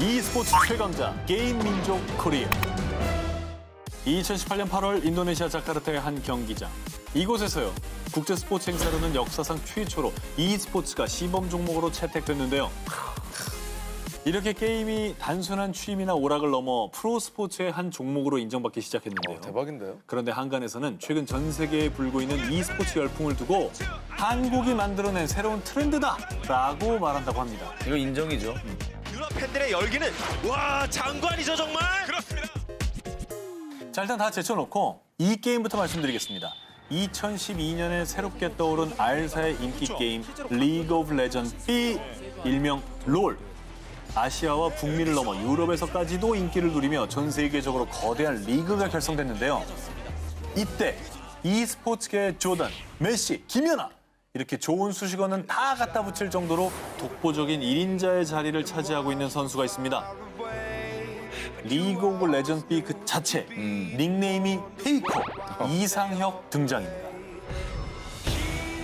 e스포츠 최강자 게임 민족 코리아. 2018년 8월 인도네시아 자카르타의 한 경기장. 이곳에서요. 국제 스포츠 행사로는 역사상 최초로 e스포츠가 시범 종목으로 채택됐는데요. 이렇게 게임이 단순한 취미나 오락을 넘어 프로 스포츠의 한 종목으로 인정받기 시작했는데요. 대박인데요? 그런데 한간에서는 최근 전 세계에 불고 있는 e스포츠 열풍을 두고 한국이 만들어낸 새로운 트렌드다라고 말한다고 합니다. 이거 인정이죠. 유럽 팬들의 열기는 와 장관이죠 정말. 그렇습니다. 자, 일단 다 제쳐놓고 이 게임부터 말씀드리겠습니다. 2012년에 새롭게 떠오른 알사의 인기 게임 리그 오브 레전드 B, 일명 롤. 아시아와 북미를 넘어 유럽에서까지도 인기를 누리며 전 세계적으로 거대한 리그가 결성됐는데요. 이때 e스포츠계의 조던, 메시, 김연아 이렇게 좋은 수식어는 다 갖다 붙일 정도로 독보적인 1인자의 자리를 차지하고 있는 선수가 있습니다. 리그 오브 레전드 B 그 자체, 닉네임이 페이커, 이상혁 등장입니다.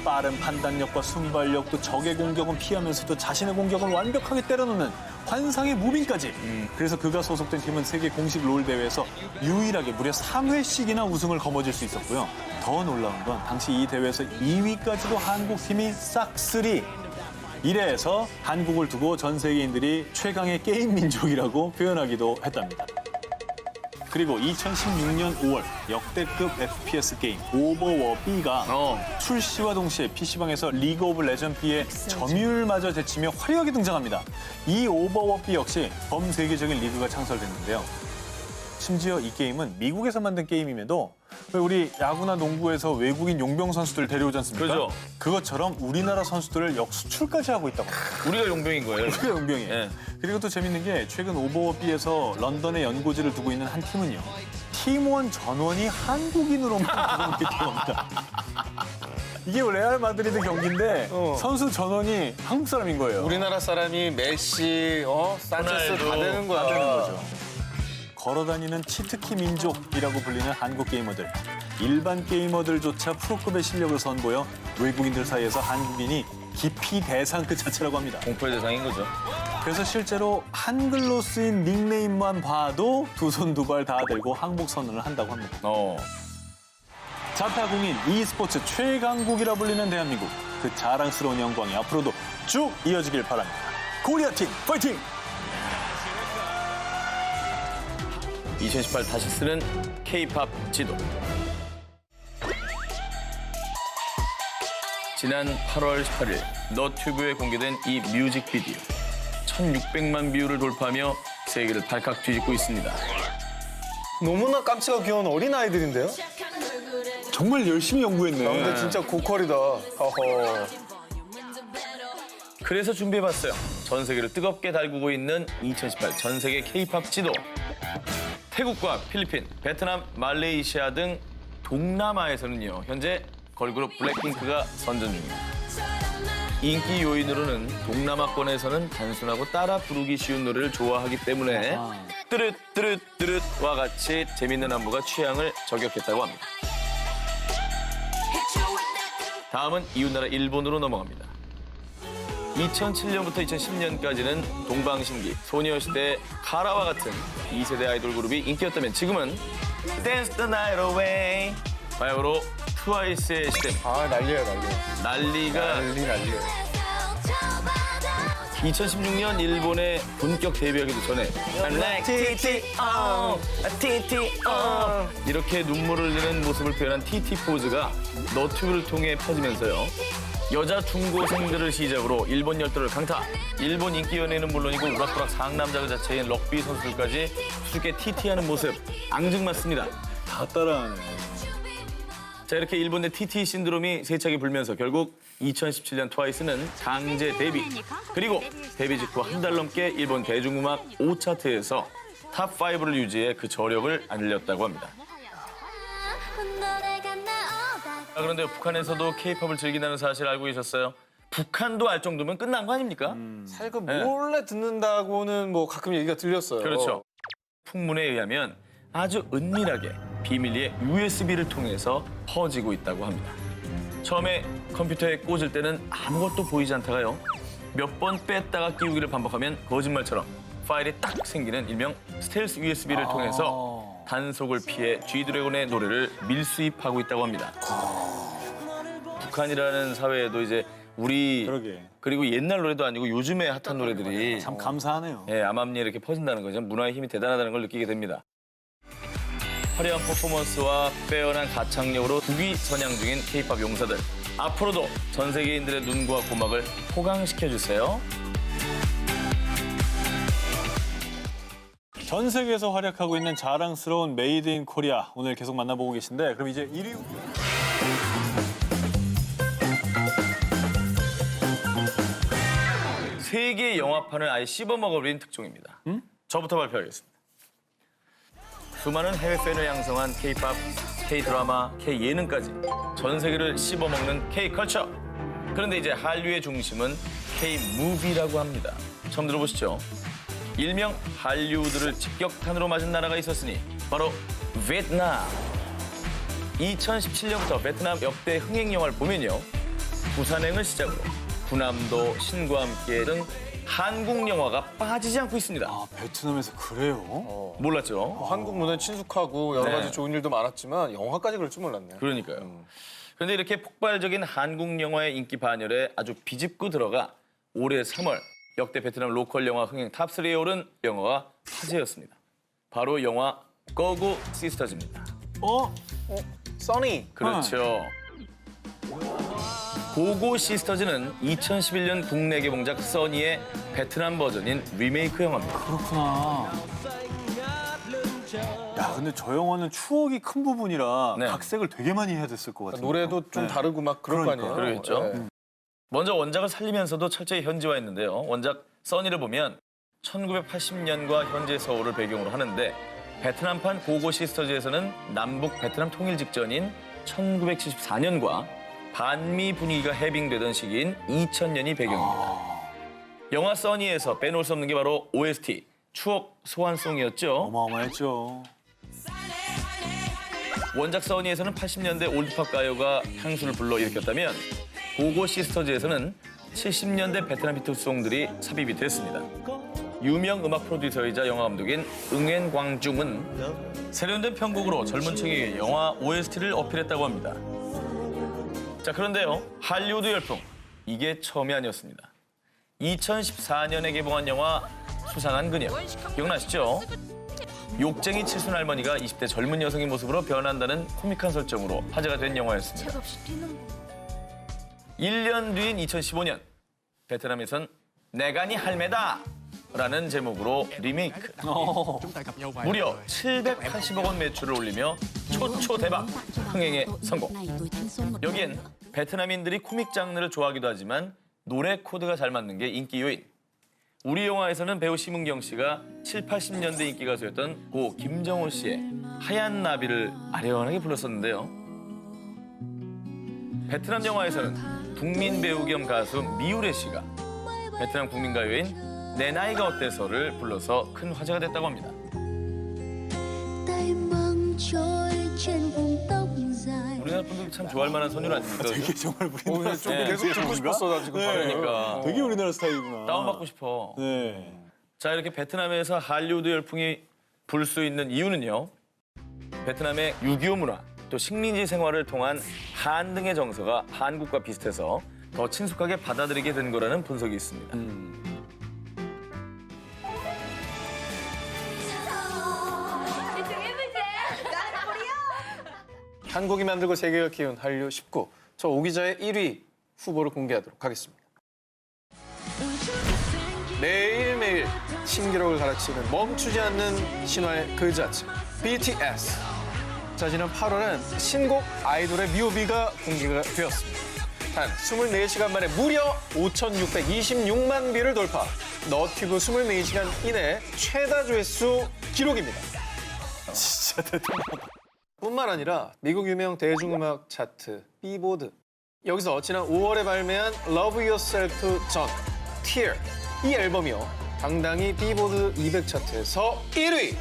빠른 판단력과 순발력도 적의 공격은 피하면서도 자신의 공격은 완벽하게 때려넣는 환상의 무빙까지. 그래서 그가 소속된 팀은 세계 공식 롤 대회에서 유일하게 무려 3회씩이나 우승을 거머쥘 수 있었고요. 더 놀라운 건 당시 이 대회에서 2위까지도 한국 팀이 싹쓸이. 이래서 한국을 두고 전 세계인들이 최강의 게임 민족이라고 표현하기도 했답니다. 그리고 2016년 5월 역대급 FPS 게임 오버워 B가 출시와 동시에 PC방에서 리그 오브 레전드 B의 점유율마저 제치며 화려하게 등장합니다. 이 오버워 B 역시 범세계적인 리그가 창설됐는데요. 심지어 이 게임은 미국에서 만든 게임임에도 우리 야구나 농구에서 외국인 용병 선수들 데려오지 않습니까? 그죠. 그것처럼 우리나라 선수들을 역수출까지 하고 있다고. 우리가 용병인 거예요. 우리가 용병이에요. 네. 그리고 또 재밌는 게 최근 오버워비에서 런던에 연고지를 두고 있는 한 팀은요. 팀원 전원이 한국인으로만 구성되어 있다고 합니다. 이게 레알 마드리드 경기인데 선수 전원이 한국 사람인 거예요. 우리나라 사람이 메시, 산체스 다 되는 거야. 다 되는 거죠. 걸어다니는 치트키 민족이라고 불리는 한국 게이머들. 일반 게이머들조차 프로급의 실력을 선보여 외국인들 사이에서 한국인이 기피 대상 그 자체라고 합니다. 공포의 대상인 거죠. 그래서 실제로 한글로 쓰인 닉네임만 봐도 두 손 두 발 다 들고 항복 선언을 한다고 합니다. 자타공인 e스포츠 최강국이라 불리는 대한민국. 그 자랑스러운 영광이 앞으로도 쭉 이어지길 바랍니다. 코리아팀 파이팅! 2018 다시 쓰는 K-팝 지도. 지난 8월 18일 너튜브에 공개된 이 뮤직비디오. 1,600만 뷰를 돌파하며 세계를 발칵 뒤집고 있습니다. 너무나 깜찍하고 귀여운 어린아이들인데요? 정말 열심히 연구했네. 근데 진짜 고퀄이다. 어허. 그래서 준비해봤어요. 전 세계를 뜨겁게 달구고 있는 2018 전 세계 K-팝 지도. 태국과 필리핀, 베트남, 말레이시아 등 동남아에서는요. 현재 걸그룹 블랙핑크가 선전 중입니다. 인기 요인으로는 동남아권에서는 단순하고 따라 부르기 쉬운 노래를 좋아하기 때문에 뚜릇뚜릇뚜릇와 같이 재밌는 안무가 취향을 저격했다고 합니다. 다음은 이웃나라 일본으로 넘어갑니다. 2007년부터 2010년까지는 동방신기, 소녀시대, 카라와 같은 2세대 아이돌 그룹이 인기였다면 지금은 Dance the Night Away, 바야흐로 트와이스의 시대입니다. 난리야, 난리. 난리가 난리예요. 2016년 일본에 본격 데뷔하기도 전에 이렇게 눈물을 흘리는 모습을 표현한 TT 포즈가 너튜브를 통해 퍼지면서요. 여자 중고생들을 시작으로 일본 열도를 강타. 일본 인기 연예인은 물론이고 우락부락 상남자 그 자체인 럭비 선수들까지 수줍게 TT하는 모습 앙증맞습니다. 다 따라하네. 자, 이렇게 일본 내 TT 신드롬이 세차게 불면서 결국 2017년 트와이스는 강제 데뷔. 그리고 데뷔 직후 한 달 넘게 일본 대중음악 5차트에서 탑5를 유지해 그 저력을 알렸다고 합니다. 그런데 북한에서도 K-팝을 즐긴다는 사실 알고 계셨어요? 북한도 알 정도면 끝난 거 아닙니까? 사실 몰래 듣는다고는 뭐 가끔 얘기가 들렸어요. 그렇죠. 풍문에 의하면 아주 은밀하게 비밀리에 USB를 통해서 퍼지고 있다고 합니다. 처음에 컴퓨터에 꽂을 때는 아무것도 보이지 않다가요. 몇 번 뺐다가 끼우기를 반복하면 거짓말처럼 파일이 딱 생기는 일명 스텔스 USB를 통해서 단속을 피해 G드래곤의 노래를 밀수입하고 있다고 합니다. 북한이라는 사회에도 이제 우리 그러게. 그리고 옛날 노래도 아니고 요즘에 핫한 노래들이 참 감사하네요. 예, 암암리에 이렇게 퍼진다는 거죠. 문화의 힘이 대단하다는 걸 느끼게 됩니다. 화려한 퍼포먼스와 빼어난 가창력으로 국위 선양 중인 K-팝 용사들. 앞으로도 전 세계인들의 눈과 고막을 호강시켜주세요. 전 세계에서 활약하고 있는 자랑스러운 메이드 인 코리아 오늘 계속 만나보고 계신데 그럼 이제 1위 세계 영화판을 아예 씹어먹어버린 특종입니다. 저부터 발표하겠습니다. 수많은 해외 팬을 양성한 K-팝, K-드라마, K-예능까지 전 세계를 씹어먹는 K-컬처. 그런데 이제 한류의 중심은 K-무비라고 합니다. 처음 들어보시죠? 일명 한류들을 직격탄으로 맞은 나라가 있었으니 바로 베트남. 2017년부터 베트남 역대 흥행 영화를 보면요. 부산행을 시작으로 군함도, 신과 함께 등 한국 영화가 빠지지 않고 있습니다. 아 베트남에서 그래요? 몰랐죠? 한국 문화에 친숙하고 여러 네. 가지 좋은 일도 많았지만 영화까지 그럴 줄 몰랐네. 그러니까요. 그런데 이렇게 폭발적인 한국 영화의 인기 반열에 아주 비집고 들어가 올해 3월 역대 베트남 로컬 영화 흥행 탑3에 오른 영화가 화제였습니다. 바로 영화 고고 시스터즈입니다. 써니. 그렇죠. 고고 시스터즈는 2011년 국내 개봉작 써니의 베트남 버전인 리메이크 영화입니다. 그렇구나. 야 근데 저 영화는 추억이 큰 부분이라 네. 각색을 되게 많이 해야 됐을 것 같아요. 노래도 좀 다르고 막 그런 거 아니에요? 그러겠죠. 네. 먼저 원작을 살리면서도 철저히 현지화했는데요. 원작 써니를 보면 1980년과 현재 서울을 배경으로 하는데 베트남판 고고 시스터즈에서는 남북 베트남 통일 직전인 1974년과 반미 분위기가 해빙되던 시기인 2000년이 배경입니다. 영화 써니에서 빼놓을 수 없는 게 바로 OST, 추억 소환송이었죠. 어마어마했죠. 원작 써니에서는 80년대 올드팝 가요가 향수를 불러일으켰다면 고고 시스터즈에서는 70년대 베트남 히트송들이 삽입이 됐습니다. 유명 음악 프로듀서이자 영화 감독인 응엔 광중은 세련된 편곡으로 젊은 층에게 영화 OST를 어필했다고 합니다. 자, 그런데요. 할리우드 열풍. 이게 처음이 아니었습니다. 2014년에 개봉한 영화 수상한 그녀. 기억나시죠? 욕쟁이 칠순 할머니가 20대 젊은 여성의 모습으로 변한다는 코믹한 설정으로 화제가 된 영화였습니다. 1년 뒤인 2015년 베트남에선 내가 니 할매다 라는 제목으로 리메이크. 무려 780억 원 매출을 올리며 초초 대박 흥행에 성공. 여기엔 베트남인들이 코믹 장르를 좋아하기도 하지만 노래 코드가 잘 맞는 게 인기 요인. 우리 영화에서는 배우 심은경 씨가 7, 80년대 인기 가수였던 고 김정호 씨의 하얀 나비를 아련하게 불렀었는데요. 베트남 영화에서는 국민 배우 겸 가수 미우레 씨가 베트남 국민가요인 내 나이가 어때서를 불러서 큰 화제가 됐다고 합니다. 우리나라 분들이 참 좋아할 만한 선율 아닙니까? 되게 정말 우리나라 좀 네. 계속 듣고 싶었어, 나 지금. 그러니까. 되게 우리나라 스타일이구나. 다운받고 싶어. 네. 자, 이렇게 베트남에서 할리우드 열풍이 불 수 있는 이유는요. 베트남의 6.25 문화, 또 식민지 생활을 통한 한 등의 정서가 한국과 비슷해서 더 친숙하게 받아들이게 된 거라는 분석이 있습니다. 한국이 만들고 세계가 키운 한류 19. 저 오 기자의 1위 후보를 공개하도록 하겠습니다. 매일매일 신기록을 갈아치는 멈추지 않는 신화의 그 자체. BTS. 자, 지난 8월엔 신곡 아이돌의 뮤비가 공개가 되었습니다. 단 24시간 만에 무려 5,626만 뷰를 돌파. 너튜브 24시간 이내 최다 조회수 기록입니다. 진짜 대단하다. 뿐만 아니라 미국 유명 대중음악 차트 비보드 여기서 지난 5월에 발매한 Love Yourself 전 Tear 이 앨범이요 당당히 비보드 200 차트에서 1위.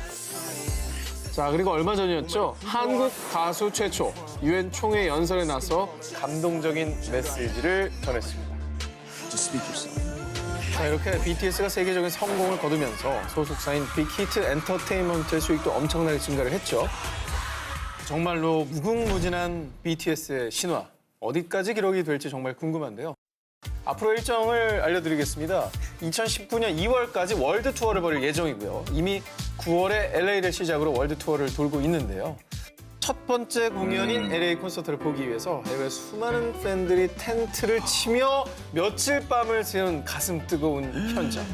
자, 그리고 얼마 전이었죠. 한국 가수 최초 UN 총회 연설에 나서 감동적인 메시지를 전했습니다. 자, 이렇게 BTS가 세계적인 성공을 거두면서 소속사인 빅히트 엔터테인먼트의 수익도 엄청나게 증가를 했죠. 정말로 무궁무진한 BTS의 신화, 어디까지 기록이 될지 정말 궁금한데요. 앞으로 일정을 알려드리겠습니다. 2019년 2월까지 월드 투어를 벌일 예정이고요. 이미 9월에 LA를 시작으로 월드 투어를 돌고 있는데요. 첫 번째 공연인 LA 콘서트를 보기 위해서 해외 수많은 팬들이 텐트를 치며 며칠 밤을 새운 가슴 뜨거운 현장.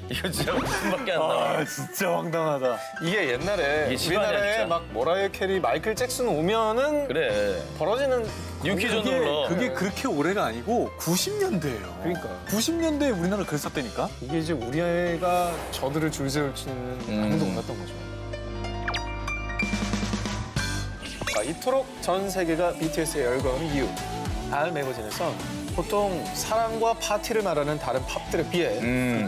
이거 진짜 웃음밖에 안 나와. 아, 진짜 황당하다. 이게 옛날에 이게 실화냐, 우리나라에 진짜. 막 모라이어 캐리, 마이클 잭슨 오면은 그래. 벌어지는 유키존 놀러. 그게 그렇게 오래가 아니고 90년대예요. 그러니까. 90년대에 우리나라 그랬었다니까. 이게 이제 우리 애가 저들을 줄 세울지는 아무도 몰랐던 거죠. 자, 이토록 전 세계가 BTS에 열광하는 이유. 알 매거진에선 보통 사랑과 파티를 말하는 다른 팝들에 비해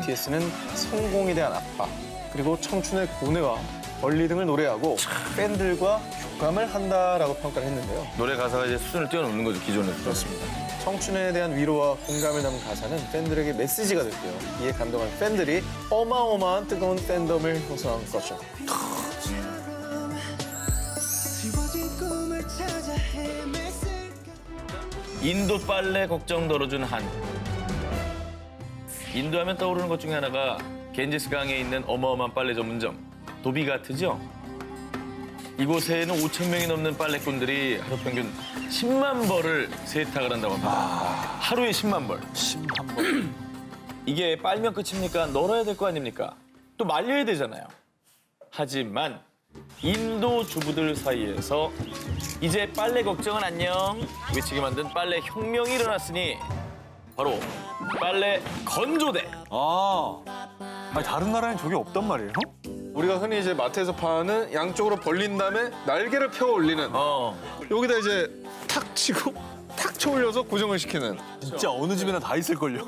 BTS는 성공에 대한 압박, 그리고 청춘의 고뇌와 권리 등을 노래하고 팬들과 교감을 한다라고 평가를 했는데요. 노래 가사가 이제 수준을 뛰어넘는 거죠, 기존에. 그렇습니다. 청춘에 대한 위로와 공감을 담은 가사는 팬들에게 메시지가 됐고요. 이에 감동한 팬들이 어마어마한 뜨거운 팬덤을 형성한 거죠. 인도 빨래 걱정 덜어준 한국. 인도하면 떠오르는 것 중에 하나가 겐지스 강에 있는 어마어마한 빨래 전문점, 도비가트죠. 이곳에는 5천 명이 넘는 빨래꾼들이 하루 평균 10만 벌을 세탁을 한다고 합니다. 하루에 10만 벌. 10만 번. 이게 빨면 끝입니까? 널어야 될 거 아닙니까? 또 말려야 되잖아요. 하지만 인도 주부들 사이에서 이제 빨래 걱정은 안녕 외치게 만든 빨래 혁명이 일어났으니 바로 빨래 건조대. 아니, 다른 나라엔 저게 없단 말이에요? 우리가 흔히 이제 마트에서 파는 양쪽으로 벌린 다음에 날개를 펴 올리는 여기다 이제 탁 치고 탁 쳐 올려서 고정을 시키는. 진짜 어느 집에나 다 있을걸요?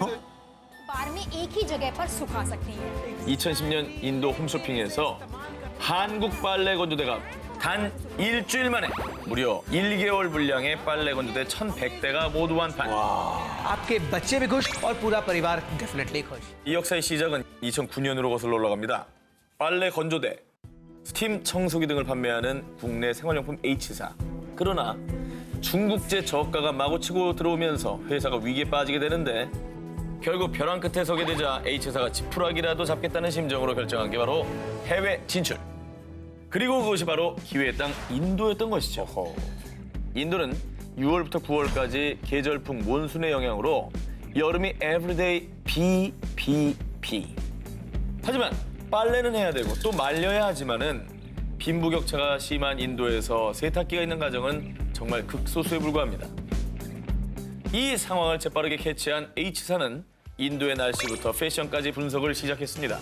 बार में एक ही जगह पर सुखा सकती हैं। 2010년 인도 홈쇼핑에서 한국 빨래 건조대가 단 일주일 만에 무려 1개월 분량의 빨래 건조대 1,100대가 모두 완판. आपके बच्चे भी खुश और पूरा परिवार डेफिनेटली खुश। 이 역사의 시작은 2009년으로 거슬러 올라갑니다. 빨래 건조대, 스팀 청소기 등을 판매하는 국내 생활용품 H사. 그러나 중국제 저가가 마구치고 들어오면서 회사가 위기에 빠지게 되는데 결국 벼랑 끝에 서게 되자 H사가 지푸라기라도 잡겠다는 심정으로 결정한 게 바로 해외 진출. 그리고 그것이 바로 기회의 땅 인도였던 것이죠. 인도는 6월부터 9월까지 계절풍 몬순의 영향으로 여름이 everyday 비. 하지만 빨래는 해야 되고 또 말려야 하지만은 빈부격차가 심한 인도에서 세탁기가 있는 가정은 정말 극소수에 불과합니다. 이 상황을 재빠르게 캐치한 H사는 인도의 날씨부터 패션까지 분석을 시작했습니다.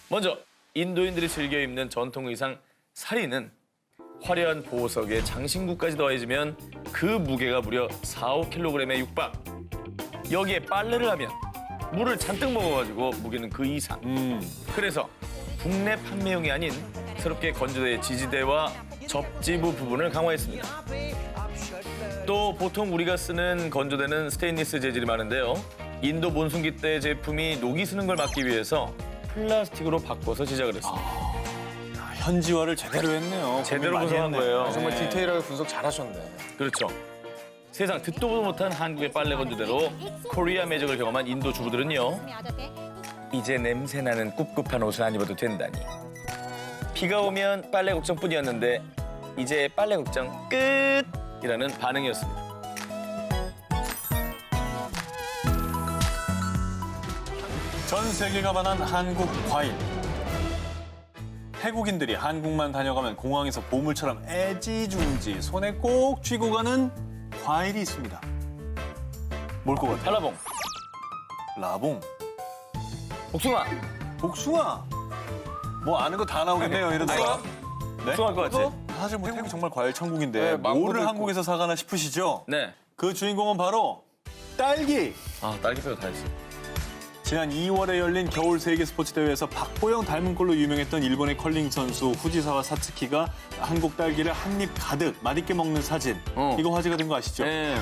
먼저 인도인들이 즐겨 입는 전통 의상 사리는 화려한 보석에 장신구까지 더해지면 그 무게가 무려 4-5kg에 육박. 여기에 빨래를 하면 물을 잔뜩 먹어가지고 무게는 그 이상. 그래서 국내 판매용이 아닌 새롭게 건조대의 지지대와 접지부 부분을 강화했습니다. 또 보통 우리가 쓰는 건조대는 스테인리스 재질이 많은데요. 인도 몬순기 때 제품이 녹이 쓰는 걸 막기 위해서 플라스틱으로 바꿔서 제작을 했습니다. 현지화를 제대로 했네요. 제대로 고민 많이 구성한 했네. 거예요. 정말 디테일하게 분석 잘하셨네. 그렇죠. 세상 듣도 보도 못한 한국의 빨래 건조대로 코리아 매직을 경험한 인도 주부들은요. में आ जाते हैं। 이제 냄새나는 꿉꿉한 옷을 안 입어도 된다니. 비가 오면 빨래 걱정뿐이었는데 이제 빨래 걱정 끝이라는 반응이었습니다. 전 세계가 반한 한국 과일. 태국인들이 한국만 다녀가면 공항에서 보물처럼 애지중지 손에 꼭 쥐고 가는 과일이 있습니다. 뭘 것 같아요? 한라봉, 라봉, 복숭아, 복숭아. 뭐 아는 거 다 나오겠네요. 이러다가. 네? 복숭아일 것 같지? 사실 뭐 태국이 정말 과일 천국인데 네, 망고도 뭐를 있고. 한국에서 사가나 싶으시죠? 네. 그 주인공은 바로 딸기. 아, 딸기 빼고 다 했어. 지난 2월에 열린 겨울 세계 스포츠 대회에서 박보영 닮은 꼴로 유명했던 일본의 컬링 선수 후지사와 사츠키가 한국 딸기를 한 입 가득 맛있게 먹는 사진. 이거 화제가 된 거 아시죠? 네.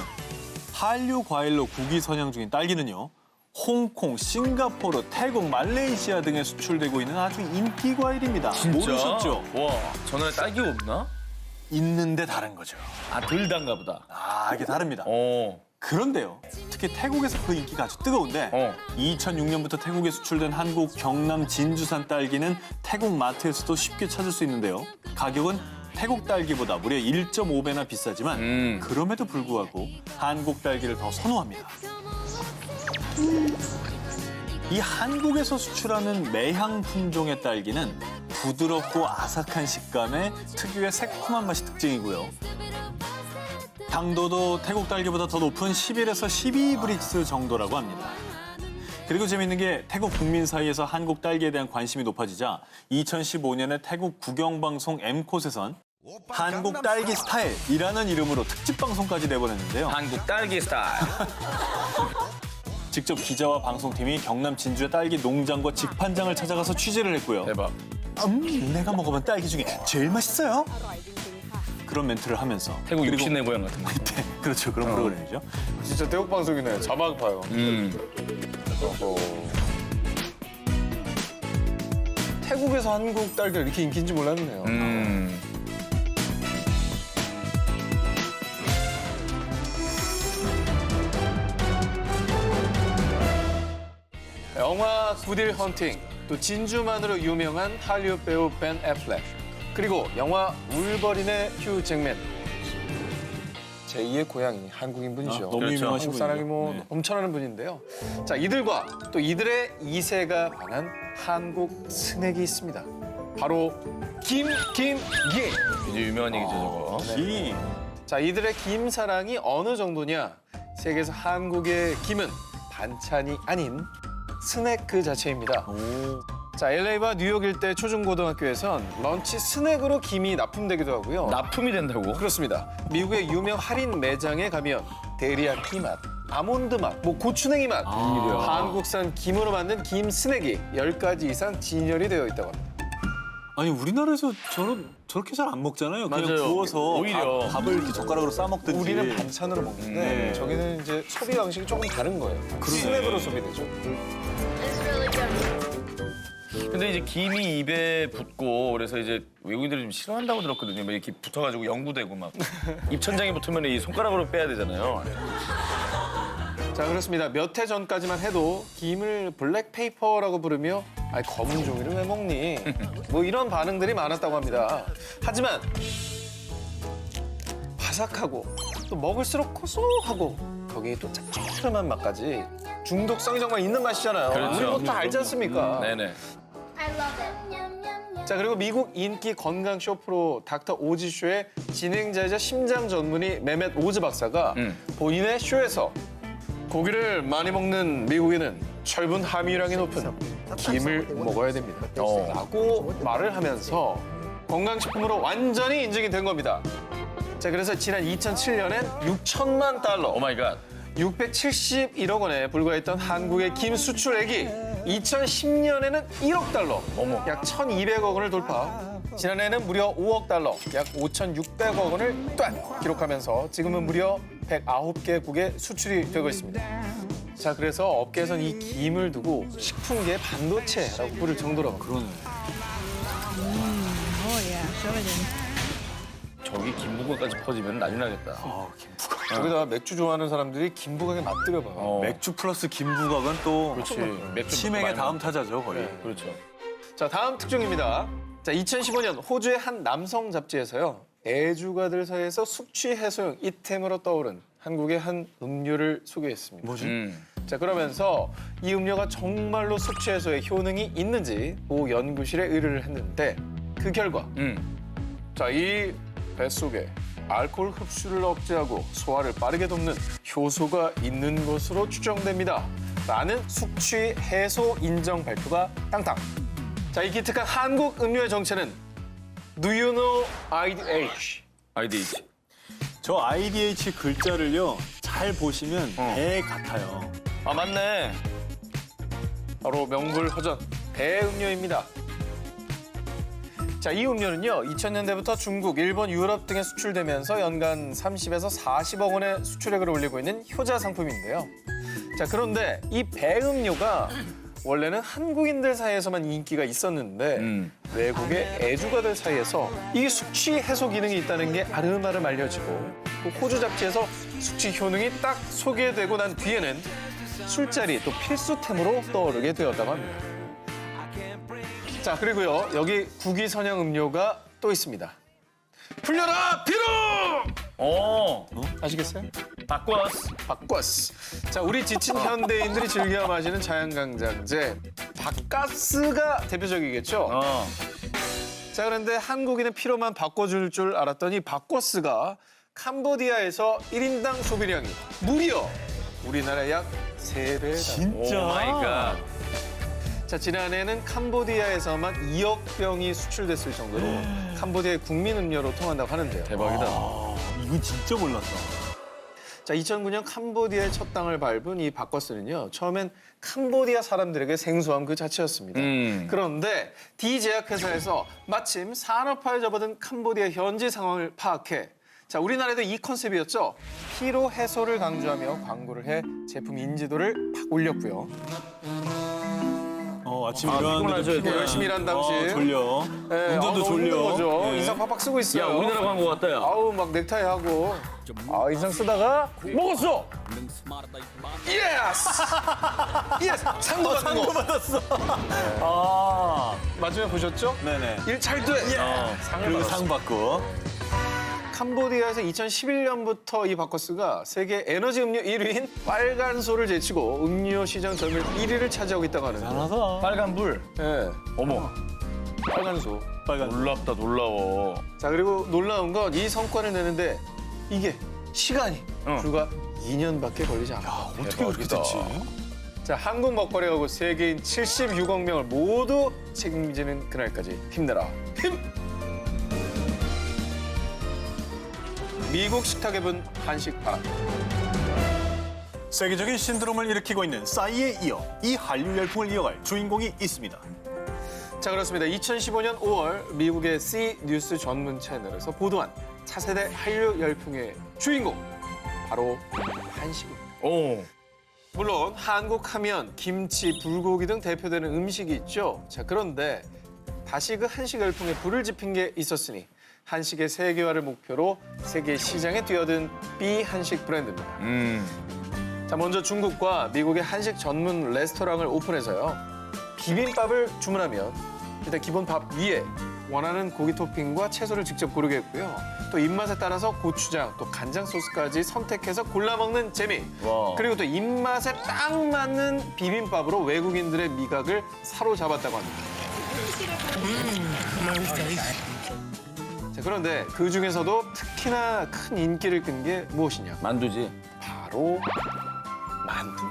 한류 과일로 국위 선양 중인 딸기는요. 홍콩, 싱가포르, 태국, 말레이시아 등에 수출되고 있는 아주 인기 과일입니다. 모르셨죠? 와, 전에 딸기가 없나? 있는데 다른 거죠. 아, 덜 단가 보다. 아, 이게 다릅니다. 어. 그런데요. 특히 태국에서 그 인기가 아주 뜨거운데 2006년부터 태국에 수출된 한국 경남 진주산 딸기는 태국 마트에서도 쉽게 찾을 수 있는데요. 가격은 태국 딸기보다 무려 1.5배나 비싸지만 그럼에도 불구하고 한국 딸기를 더 선호합니다. 이 한국에서 수출하는 매향 품종의 딸기는 부드럽고 아삭한 식감에 특유의 새콤한 맛이 특징이고요. 당도도 태국 딸기보다 더 높은 11에서 12브릭스 정도라고 합니다. 그리고 재밌는 게 태국 국민 사이에서 한국 딸기에 대한 관심이 높아지자 2015년에 태국 국영방송 M콧에선 한국 딸기 스타일이라는 이름으로 특집 방송까지 내보냈는데요. 한국 딸기 스타일. 직접 기자와 방송팀이 경남 진주의 딸기 농장과 직판장을 찾아가서 취재를 했고요. 대박. 내가 먹어본 딸기 중에 제일 맛있어요. 그런 멘트를 하면서 태국 그리고 60내 고향 같은 거. 네, 그렇죠. 그런 프로그램이죠. 진짜 태국 방송이네. 자막 봐요. 태국에서 한국 딸기가 이렇게 인기인지 몰랐네요. 영화 굿윌 헌팅, 또 진주만으로 유명한 할리우드 배우 벤 애플렉, 그리고 영화 울버린의 휴 잭맨. 제2의 고향이 한국인 분이죠. 너무 그렇죠. 유명하신 한국 사람이 분이죠. 뭐 네. 엄청나는 분인데요. 자, 이들과 또 이들의 2세가 반한 한국 스낵이 있습니다. 바로 김예. 이제 유명한 얘기죠, 저거. 이 자, 이들의 김 사랑이 어느 정도냐? 세계에서 한국의 김은 반찬이 아닌 스낵 그 자체입니다. 자, LA와 뉴욕 일대 초중고등학교에선 런치 스낵으로 김이 납품되기도 하고요. 납품이 된다고? 그렇습니다. 미국의 유명 할인 매장에 가면 데리야끼 맛, 아몬드 맛, 뭐 고추냉이 맛, 한국산 김으로 만든 김 스낵이 10가지 이상 진열이 되어 있다고 합니다. 아니 우리나라에서 저렇게 잘 안 먹잖아요. 그냥 맞아요. 구워서 오히려. 밥을 이렇게 젓가락으로 싸 먹든지. 우리는 반찬으로 먹는데 네. 저기는 이제 소비 방식이 조금 다른 거예요. 스낵으로 소비되죠. 근데 이제 김이 입에 붙고 그래서 이제 외국인들이 좀 싫어한다고 들었거든요. 막 이렇게 붙어가지고 연구되고 막 입천장에 붙으면 이 손가락으로 빼야 되잖아요. 자, 그렇습니다. 몇 해 전까지만 해도 김을 블랙페이퍼라고 부르며 아니 검은 종이를 왜 먹니? 뭐 이런 반응들이 많았다고 합니다. 하지만 바삭하고 또 먹을수록 고소하고 거기에 또 짭조름한 맛까지 중독성이 정말 있는 맛이잖아요. 그렇죠. 우리 뭐 다 알지 않습니까? 네네. I love it. 자, 그리고 미국 인기 건강 쇼 프로 닥터 오즈 쇼의 진행자이자 심장 전문의 메멧 오즈 박사가 본인의 쇼에서 고기를 많이 먹는 미국인은 철분 함유량이 높은 김을 먹어야 됩니다. 라고 말을 하면서 건강식품으로 완전히 인증이 된 겁니다. 자, 그래서 지난 2007년엔 6천만 달러, 오 마이 갓. 671억 원에 불과했던 한국의 김 수출액이 2010년에는 1억 달러, 약 1,200억 원을 돌파. 지난해에는 무려 5억 달러, 약 5,600억 원을 딱 기록하면서 지금은 무려 109개국에 수출이 되고 있습니다. 자, 그래서 업계에선 이 김을 두고 식품계의 반도체라고 부를 정도로. 그러네. 저기 김부각까지 퍼지면 난리 나겠다. 여기다가 맥주 좋아하는 사람들이 김부각에 맛들여봐요. 맥주 플러스 김부각은 또 그렇지. 맥주 치맥의 많이 다음 타자죠 거의. 네. 그렇죠. 자, 다음 특종입니다. 자, 2015년 호주의 한 남성 잡지에서요. 애주가들 사이에서 숙취 해소용 이템으로 떠오른 한국의 한 음료를 소개했습니다. 뭐지? 자, 그러면서 이 음료가 정말로 숙취 해소에 효능이 있는지 모 연구실에 의뢰를 했는데 그 결과 자, 이 뱃속에 알코올 흡수를 억제하고 소화를 빠르게 돕는 효소가 있는 것으로 추정됩니다. 라는 숙취 해소 인정 발표가 땅땅. 자, 이 기특한 한국 음료의 정체는 Do you know IDH? IDH. 저 IDH 글자를요 잘 보시면 배 같아요. 아, 맞네. 바로 명불허전 배음료입니다. 자, 이 음료는요, 2000년대부터 중국, 일본, 유럽 등에 수출되면서 연간 30에서 40억 원의 수출액을 올리고 있는 효자 상품인데요. 자, 그런데 이 배음료가 원래는 한국인들 사이에서만 인기가 있었는데 외국의 애주가들 사이에서 이게 숙취 해소 기능이 있다는 게 아름아름 알려지고 또 호주 잡지에서 숙취 효능이 딱 소개되고 난 뒤에는 술자리 또 필수템으로 떠오르게 되었다고 합니다. 자, 그리고요, 여기 국위선양 음료가 또 있습니다. 풀려라 비루! 아시겠어요? 바꿔스. 바꿔스. 자, 우리 지친 현대인들이 즐겨 마시는 자연강장제 바카스가 대표적이겠죠? 자, 그런데 한국인의 피로만 바꿔줄 줄 알았더니 바꿔스가 캄보디아에서 1인당 소비량이 무려 우리나라 약 3배다. 진짜. 오 마이 갓. 자, 지난해에는 캄보디아에서만 2억 병이 수출됐을 정도로 캄보디아의 국민 음료로 통한다고 하는데요. 대박이다. 이건 진짜 몰랐다. 자, 2009년 캄보디아의 첫 땅을 밟은 이 바커스는요, 처음엔 캄보디아 사람들에게 생소한 그 자체였습니다. 그런데 D 제약회사에서 마침 산업화에 접어든 캄보디아 현지 상황을 파악해, 자, 우리나라에도 이 컨셉이었죠. 피로 해소를 강조하며 광고를 해 제품 인지도를 팍 올렸고요. 아침에 일어났는데 피곤하죠, 피곤해. 열심히 일한 당시. 졸려. 네, 운전도 너무 졸려. 힘든 거죠. 네. 인상 팍팍 쓰고 있어요. 야, 우리나라 광고 같다, 야. 아우, 막 넥타이 하고. 인상 쓰다가 먹었어. 예스. 예스. 상도 받은 거. 받았어. 마지막에 보셨죠? 네네. 일 잘 돼. 그리고 상 받고. 캄보디아에서 2011년부터 이 바커스가 세계 에너지 음료 1위인 빨간소를 제치고 음료 시장 점유율 1위를 차지하고 있다고 하는데. 하나다. 빨간 불. 네, 어머. 빨간소. 빨간. 놀랍다, 놀라워. 자, 그리고 놀라운 건 이 성과를 내는데 이게 시간이 불과 2년밖에 걸리지 않아. 어떻게 그렇게 됐지? 자, 한국 먹거리하고 세계인 76억 명을 모두 책임지는 그날까지 힘내라. 힘! 미국 식탁에분 한식파. 세계적인 신드롬을 일으키고 있는 싸이에 이어 이 한류 열풍을 이어갈 주인공이 있습니다. 자, 그렇습니다. 2015년 5월 미국의 C 뉴스 전문 채널에서 보도한 차세대 한류 열풍의 주인공, 바로 한식입니다. 오. 물론 한국 하면 김치, 불고기 등 대표되는 음식이 있죠. 자, 그런데 다시 그 한식 열풍에 불을 지핀 게 있었으니 한식의 세계화를 목표로 세계 시장에 뛰어든 비한식 브랜드입니다. 자, 먼저 중국과 미국의 한식 전문 레스토랑을 오픈해서요. 비빔밥을 주문하면 일단 기본 밥 위에 원하는 고기 토핑과 채소를 직접 고르겠고요. 또 입맛에 따라서 고추장, 또 간장 소스까지 선택해서 골라 먹는 재미. 와. 그리고 또 입맛에 딱 맞는 비빔밥으로 외국인들의 미각을 사로잡았다고 합니다. 자, 그런데 그 중에서도 특히나 큰 인기를 끈 게 무엇이냐? 만두지. 바로 만두.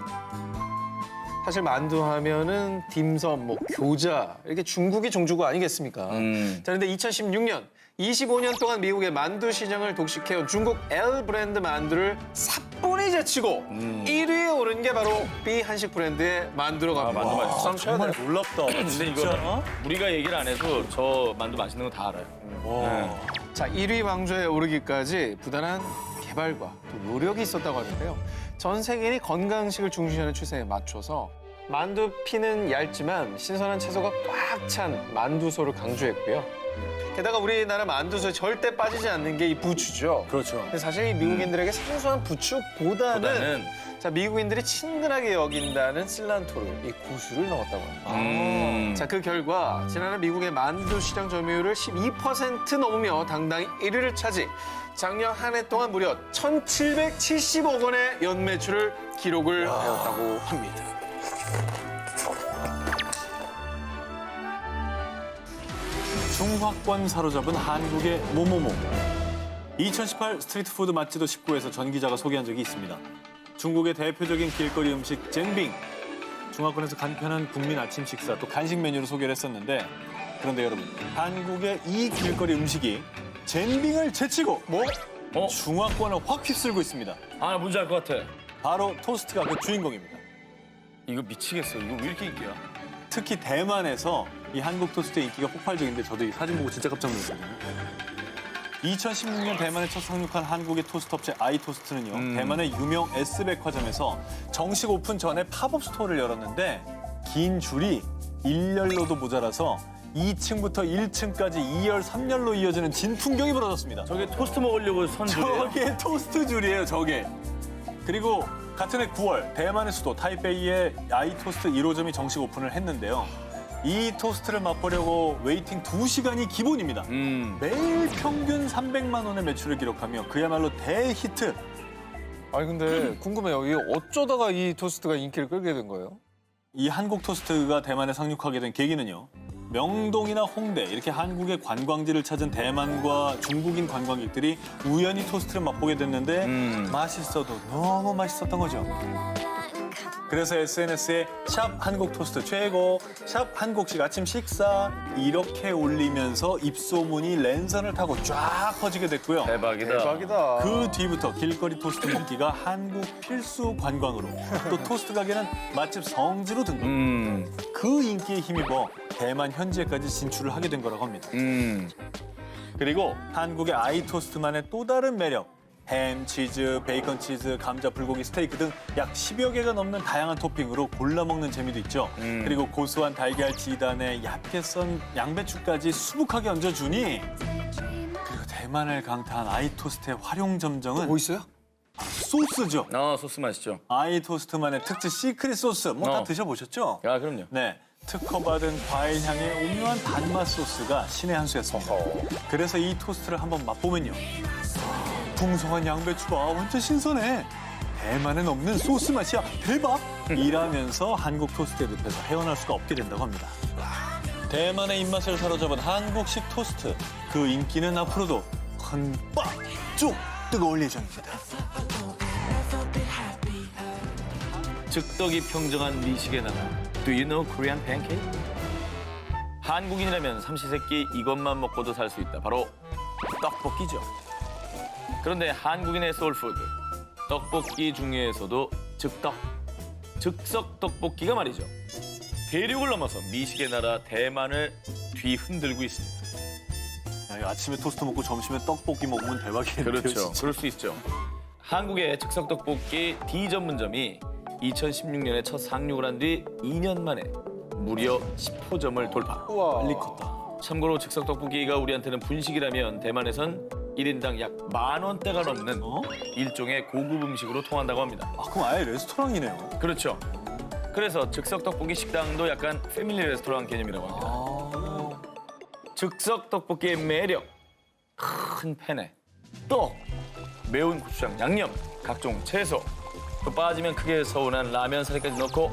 사실 만두 하면은 딤섬, 뭐 교자 이렇게 중국이 종주국 아니겠습니까? 자, 그런데 2016년 25년 동안 미국의 만두 시장을 독식해온 중국 L 브랜드 만두를 사뿐히 제치고 1위에 오른 게 바로 B 한식 브랜드의 만두로 갑니다. 만두 맛있어. 박수 한번 쳐야 돼요. 놀랍다. 근데 이거 우리가 얘기를 안 해도 저 만두 맛있는 거 다 알아요. 네. 자, 1위 왕조에 오르기까지 부단한 개발과 또 노력이 있었다고 하는데요. 전 세계인이 건강식을 중시하는 추세에 맞춰서 만두 피는 얇지만 신선한 채소가 꽉 찬 만두소를 강조했고요. 게다가 우리나라 만두소에 절대 빠지지 않는 게 이 부추죠. 그렇죠. 근데 사실 이 미국인들에게 생소한 부추보다는 자, 미국인들이 친근하게 여긴다는 실란토르, 이 고수를 넣었다고 합니다. 자, 그 결과 지난해 미국의 만두 시장 점유율을 12% 넘으며 당당히 1위를 차지. 작년 한 해 동안 무려 1,770억 원의 연매출을 기록을 하였다고 합니다. 중화권 사로잡은 한국의 모모모. 2018 스트리트푸드 맛지도 19에서 전 기자가 소개한 적이 있습니다. 중국의 대표적인 길거리 음식 젠빙. 중화권에서 간편한 국민 아침 식사 또 간식 메뉴로 소개를 했었는데 그런데 여러분 한국의 이 길거리 음식이 젠빙을 제치고 중화권을 확 휩쓸고 있습니다. 아, 뭔지 알 것 같아. 바로 토스트가 그 주인공입니다. 이거 미치겠어. 이거 왜 이렇게 인기야? 특히 대만에서 이 한국 토스트의 인기가 폭발적인데 저도 이 사진 보고 진짜 깜짝 놀랐거든요. 2016년 대만에 첫 상륙한 한국의 토스트 업체 아이토스트는요. 대만의 유명 S백화점에서 정식 오픈 전에 팝업 스토어를 열었는데 긴 줄이 1열로도 모자라서 2층부터 1층까지 2열, 3열로 이어지는 진풍경이 벌어졌습니다. 저게 토스트 먹으려고 선 줄이에요? 저게 토스트 줄이에요, 저게. 그리고 같은 해 9월 대만의 수도 타이베이에 아이토스트 1호점이 정식 오픈을 했는데요. 이 토스트를 맛보려고 웨이팅 2시간이 기본입니다. 매일 평균 300만 원의 매출을 기록하며 그야말로 대히트. 아니 근데 궁금해요. 이게 어쩌다가 이 토스트가 인기를 끌게 된 거예요? 이 한국 토스트가 대만에 상륙하게 된 계기는요. 명동이나 홍대 이렇게 한국의 관광지를 찾은 대만과 중국인 관광객들이 우연히 토스트를 맛보게 됐는데 맛있어도 너무 맛있었던 거죠. 그래서 SNS에 샵 한국 토스트 최고, 샵 한국식 아침 식사 이렇게 올리면서 입소문이 랜선을 타고 쫙 퍼지게 됐고요. 대박이다. 대박이다. 그 뒤부터 길거리 토스트 인기가 한국 필수 관광으로 또 토스트 가게는 맛집 성지로 등극. 그 인기에 힘입어 대만 현지에까지 진출을 하게 된 거라고 합니다. 그리고 한국의 아이토스트만의 또 다른 매력. 햄, 치즈, 베이컨 치즈, 감자, 불고기, 스테이크 등 약 10여 개가 넘는 다양한 토핑으로 골라 먹는 재미도 있죠. 그리고 고소한 달걀 지단에 얇게 썬 양배추까지 수북하게 얹어주니 그리고 대만을 강타한 아이토스트의 활용점정은 뭐 있어요? 소스죠. 소스 맛있죠. 아이토스트만의 특제 시크릿 소스. 뭐 다 드셔보셨죠? 야, 그럼요. 네. 특허받은 과일 향의 오묘한 단맛 소스가 신의 한 수였습니다. 그래서 이 토스트를 한번 맛보면요. 풍성한 양배추가 완전 신선해. 대만엔 없는 소스 맛이야. 대박! 이라면서 한국 토스트의 늪에서 헤어날 수가 없게 된다고 합니다. 대만의 입맛을 사로잡은 한국식 토스트. 그 인기는 앞으로도 한박 쭉 뜨거울 예정입니다. 즉덕이 평정한 미식의 나라. Do you know Korean pancake? 한국인이라면 삼시세끼 이것만 먹고도 살 수 있다. 바로 떡볶이죠. 그런데 한국인의 소울푸드, 떡볶이 중에서도 즉석 떡볶이가 말이죠. 대륙을 넘어서 미식의 나라 대만을 뒤흔들고 있습니다. 야, 이 아침에 토스트 먹고 점심에 떡볶이 먹으면 대박이에요. 그렇죠. 그럴 수 있죠. 한국의 즉석 떡볶이 D 전문점이 2016년에 첫 상륙을 한 뒤 2년 만에 무려 10호점을 돌파. 우와. 빨리 컸다. 참고로 즉석 떡볶이가 우리한테는 분식이라면 대만에선 1인당 약 10,000원대가 넘는 일종의 고급 음식으로 통한다고 합니다. 아, 그럼 아예 레스토랑이네요. 그렇죠. 그래서 즉석 떡볶이 식당도 약간 패밀리 레스토랑 개념이라고 합니다. 즉석 떡볶이의 매력, 큰 팬에 떡, 매운 고추장, 양념, 각종 채소, 또 빠지면 크게 서운한 라면 사리까지 넣고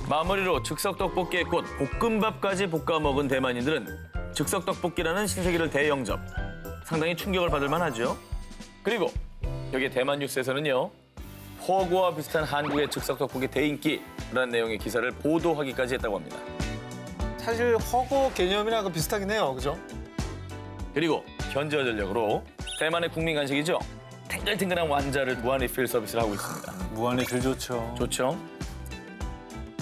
마무리로 즉석 떡볶이의 꽃 볶음밥까지 볶아 먹은 대만인들은 즉석 떡볶이라는 신세계를 대영접. 상당히 충격을 받을 만하죠. 그리고 여기 대만 뉴스에서는요. 허거와 비슷한 한국의 즉석 떡볶이 대인기라는 내용의 기사를 보도하기까지 했다고 합니다. 사실 허거 개념이랑 비슷하긴 해요. 그죠? 그리고 현지화 전력으로 대만의 국민 간식이죠. 탱글탱글한 완자를 무한 리필 서비스를 하고 있습니다. 무한히 들 좋죠. 좋죠.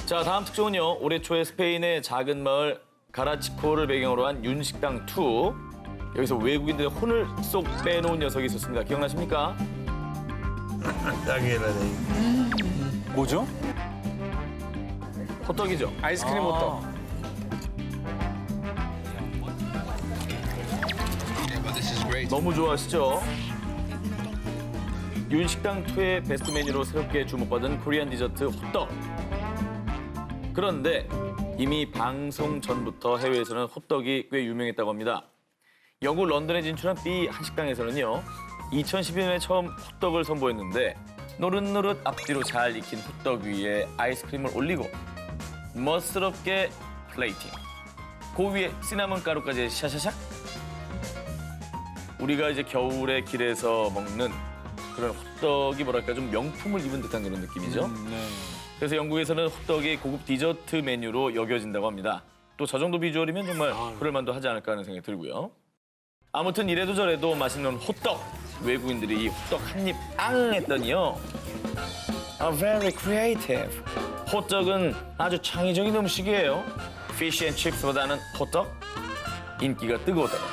자, 다음 특종은요. 올해 초에 스페인의 작은 마을 가라치코를 배경으로 한 윤식당2. 여기서 외국인들의 혼을 쏙 빼놓은 녀석이 있었습니다. 기억나십니까? 뭐죠? 호떡이죠. 아이스크림 호떡. 너무 좋아하시죠? 윤식당2의 베스트 메뉴로 새롭게 주목받은 코리안 디저트 호떡. 그런데 이미 방송 전부터 해외에서는 호떡이 꽤 유명했다고 합니다. 영국 런던에 진출한 B 한식당에서는요. 2012년에 처음 호떡을 선보였는데 노릇노릇 앞뒤로 잘 익힌 호떡 위에 아이스크림을 올리고 멋스럽게 플레이팅. 그 위에 시나몬 가루까지 샤샤샥. 우리가 이제 겨울에 길에서 먹는 그런 호떡이 뭐랄까 좀 명품을 입은 듯한 그런 느낌이죠. 네. 그래서 영국에서는 호떡이 고급 디저트 메뉴로 여겨진다고 합니다. 또 저 정도 비주얼이면 정말 그럴만도 하지 않을까 하는 생각이 들고요. 아무튼 이래도 저래도 맛있는 호떡. 외국인들이 이 호떡 한 입 앙 했더니요. Very creative. 호떡은 아주 창의적인 음식이에요. 피쉬앤칩스보다는 호떡 인기가 뜨거웠다고.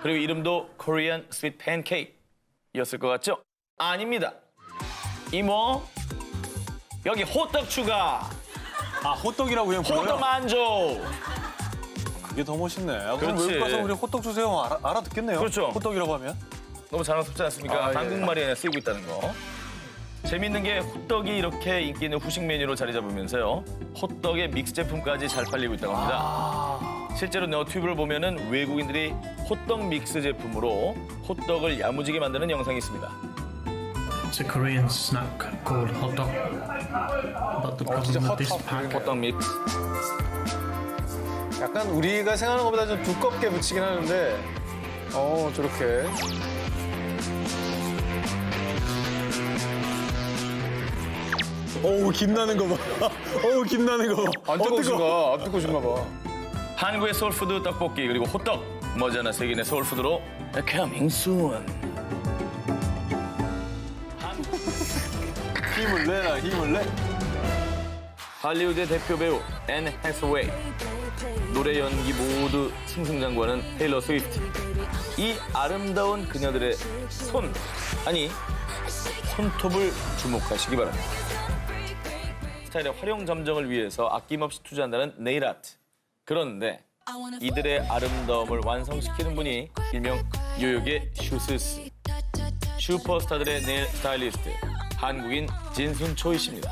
그리고 이름도 코리안 스윗 팬케이크였을 것 같죠? 아닙니다. 이모 여기 호떡 추가. 아, 호떡이라고 그냥 호떡 불러요? 만조. 그게 더 멋있네. 아, 그럼 그렇지. 외국 가서 우리 호떡 주세요. 알아듣겠네요. 그렇죠. 호떡이라고 하면. 너무 자랑스럽지 않습니까? 아, 예. 한국말이 쓰이고 있다는 거. 재밌는 게 호떡이 이렇게 인기 있는 후식 메뉴로 자리 잡으면서요. 호떡의 믹스 제품까지 잘 팔리고 있다고 합니다. 실제로 너튜브를 보면은 외국인들이 호떡 믹스 제품으로 호떡을 야무지게 만드는 영상이 있습니다. It's a Korean snack called hot dog. But the 진짜 problem with this hot dog. pack 호떡 믹스. 약간 우리가 생각하는 것보다 좀 두껍게 붙이긴 하는데 저렇게. 어우, 김나는 거 봐. 어우, 김나는 거 봐. 안 뜨거우신가? 안 뜨거우신가 봐. 한국의 소울푸드 떡볶이 그리고 호떡. 머지않아 세계인의 소울푸드로 coming soon. 힘을 내라, 힘을 내. 할리우드의 대표 배우 앤 해서웨이. 노래 연기 모두 승승장구하는 테일러 스위프트. 이 아름다운 그녀들의 손톱을 주목하시기 바랍니다. 스타일의 활용 점정을 위해서 아낌없이 투자한다는 네일 아트. 그런데 이들의 아름다움을 완성시키는 분이 일명 뉴욕의 슈스스. 슈퍼스타들의 네일 스타일리스트 한국인 진순초이 씨입니다.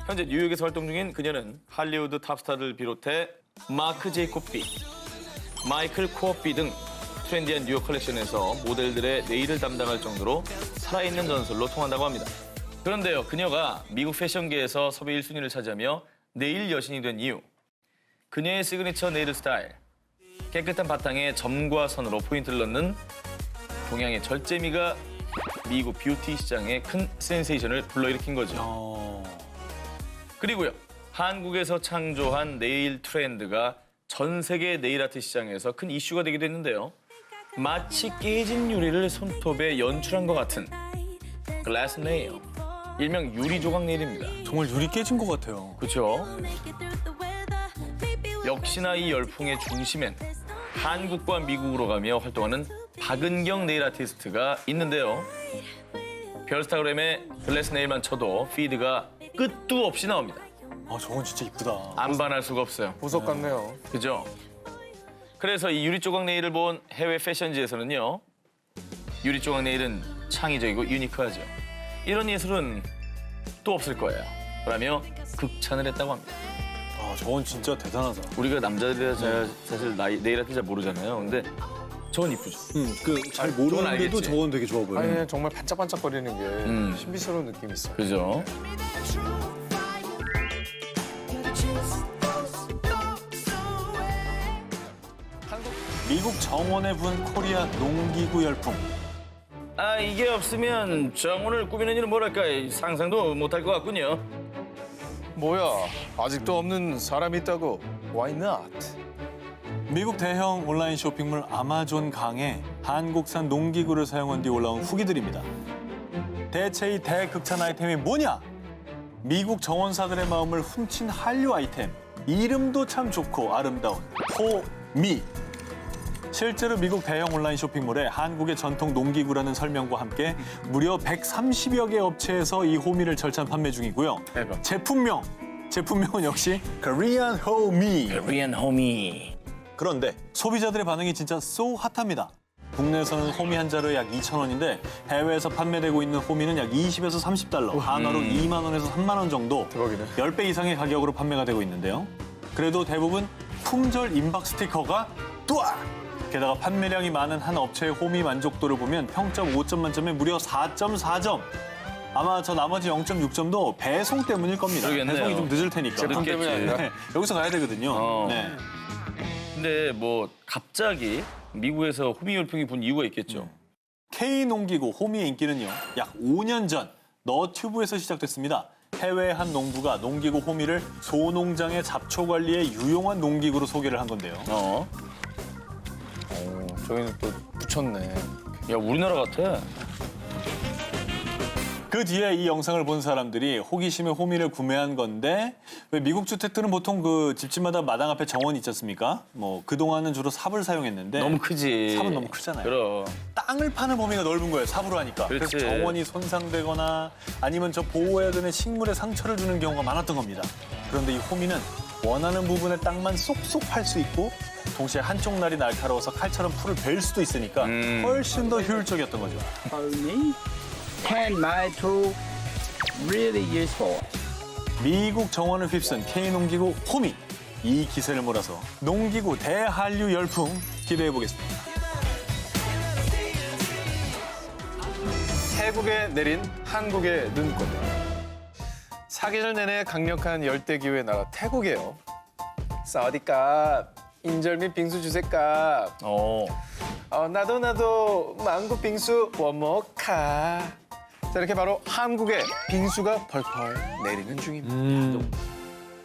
현재 뉴욕에서 활동 중인 그녀는 할리우드 탑스타들 비롯해 마크 제이콥비, 마이클 코어비 등 트렌디한 뉴욕 컬렉션에서 모델들의 네일을 담당할 정도로 살아있는 전설로 통한다고 합니다. 그런데요, 그녀가 미국 패션계에서 섭외 1순위를 차지하며 네일 여신이 된 이유. 그녀의 시그니처 네일 스타일. 깨끗한 바탕에 점과 선으로 포인트를 넣는 동양의 절제미가 미국 뷰티 시장에 큰 센세이션을 불러일으킨 거죠. 그리고요, 한국에서 창조한 네일 트렌드가 전 세계 네일 아트 시장에서 큰 이슈가 되기도 했는데요. 마치 깨진 유리를 손톱에 연출한 것 같은 글래스 네일, 일명 유리 조각 네일입니다. 정말 유리 깨진 것 같아요. 그렇죠? 역시나 이 열풍의 중심엔 한국과 미국으로 가며 활동하는 박은경 네일 아티스트가 있는데요. 별스타그램에 글래스 네일만 쳐도 피드가 끝도 없이 나옵니다. 아, 저건 진짜 이쁘다. 안 반할 수가 없어요. 보석 같네요. 그죠? 그래서 이 유리 조각 네일을 본 해외 패션지에서는요. 유리 조각 네일은 창의적이고 유니크하죠. 이런 예술은 또 없을 거예요. 라며 극찬을 했다고 합니다. 아, 저건 진짜 대단하다. 우리가 남자들이라 사실 네일 아트 잘 모르잖아요. 근데 저건 이쁘죠. 잘 저건 모르는데도 알겠지. 저건 되게 좋아 보여요. 아니 정말 반짝반짝거리는 게 신비스러운 느낌이 있어요. 그죠? 미국 정원에 분 코리아 농기구 열풍. 아, 이게 없으면 정원을 꾸미는 일은 뭐랄까 상상도 못할 것 같군요. 뭐야? 아직도 없는 사람이 있다고? Why not? 미국 대형 온라인 쇼핑몰 아마존 강에 한국산 농기구를 사용한 뒤 올라온 후기들입니다. 대체 이 대극찬 아이템이 뭐냐? 미국 정원사들의 마음을 훔친 한류 아이템. 이름도 참 좋고 아름다운 호미. 실제로 미국 대형 온라인 쇼핑몰에 한국의 전통 농기구라는 설명과 함께 무려 130여 개 업체에서 이 호미를 절찬 판매 중이고요. 대박. 제품명은 역시 Korean 호미. Korean homie. 그런데 소비자들의 반응이 진짜 so 핫합니다. 국내에서는 호미 한 자루에 약 2,000원인데 해외에서 판매되고 있는 호미는 약 20에서 30달러, 한화로 2만 원에서 3만 원 정도, 대박이네. 10배 이상의 가격으로 판매가 되고 있는데요. 그래도 대부분 품절 임박 스티커가 뚜아! 게다가 판매량이 많은 한 업체의 호미 만족도를 보면 평점 5점 만점에 무려 4.4점. 아마 저 나머지 0.6점도 배송 때문일 겁니다. 그러겠네요. 배송이 좀 늦을 테니까. 제품 때문이 아니라? 네, 여기서 가야 되거든요. 네. 근데 뭐 갑자기 미국에서 호미 열풍이 분 이유가 있겠죠. K농기구 호미의 인기는요. 약 5년 전 너튜브에서 시작됐습니다. 해외 한 농부가 농기구 호미를 소농장의 잡초 관리에 유용한 농기구로 소개를 한 건데요. 저희는 또 붙였네. 야, 우리나라 같아. 그 뒤에 이 영상을 본 사람들이 호기심에 호미를 구매한 건데 왜 미국 주택들은 보통 그 집집마다 마당 앞에 정원이 있지 않습니까? 뭐 그동안은 주로 삽을 사용했는데 너무 크지. 삽은 너무 크잖아요. 그럼. 땅을 파는 범위가 넓은 거예요, 삽으로 하니까. 그렇지. 그래서 정원이 손상되거나 아니면 저 보호해야 되는 식물에 상처를 주는 경우가 많았던 겁니다. 그런데 이 호미는 원하는 부분의 땅만 쏙쏙 팔 수 있고 동시에 한쪽 날이 날카로워서 칼처럼 풀을 벨 수도 있으니까 훨씬 더 효율적이었던 거죠. Pony, handmade tool, really useful. 미국 정원을 휩쓴 K농기구 호미. 이 기세를 몰아서 농기구 대한류 열풍 기대해 보겠습니다. 태국에 내린 한국의 눈꽃. 사계절 내내 강력한 열대기후의 나라 태국이에요. 사디값, 인절미 빙수 주세값. 나도 망고 빙수 원모카. 자, 이렇게 바로 한국에 빙수가 펄펄 내리는 중입니다.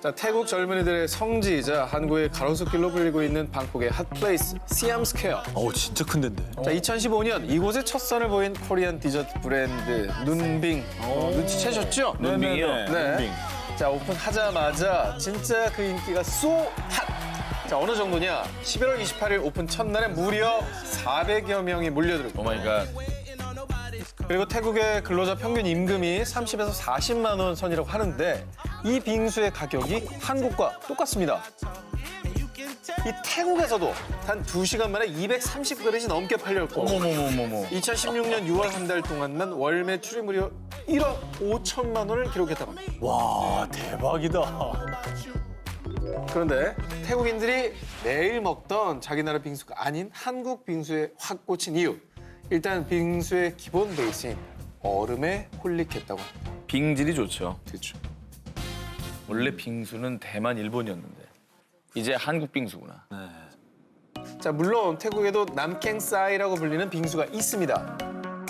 자, 태국 젊은이들의 성지이자 한국의 가로수길로 불리고 있는 방콕의 핫플레이스 시암 스퀘어. 진짜 큰 데인데. 자, 2015년 이곳에 첫 선을 보인 코리안 디저트 브랜드 눈빙. 눈치채셨죠? 눈빙이요? 네. 눈빙. 자, 오픈하자마자 진짜 그 인기가 핫! 자, 어느 정도냐? 11월 28일 오픈 첫날에 무려 400여 명이 몰려들고. 오 마이 갓. 그리고 태국의 근로자 평균 임금이 30에서 40만 원 선이라고 하는데 이 빙수의 가격이 한국과 똑같습니다. 이 태국에서도 단 2시간 만에 230그릇이 넘게 팔렸고 어머머머머머. 2016년 6월 한 달 동안만 월 매출이 무려 1억 5천만 원을 기록했다고 합니다. 와, 대박이다. 그런데 태국인들이 매일 먹던 자기 나라 빙수가 아닌 한국 빙수에 확 꽂힌 이유. 일단 빙수의 기본 베이스인 얼음에 홀릭했다고 합니다. 빙질이 좋죠. 그렇죠. 원래 빙수는 대만, 일본이었는데 이제 한국 빙수구나. 자, 물론 태국에도 남캥사이라고 불리는 빙수가 있습니다.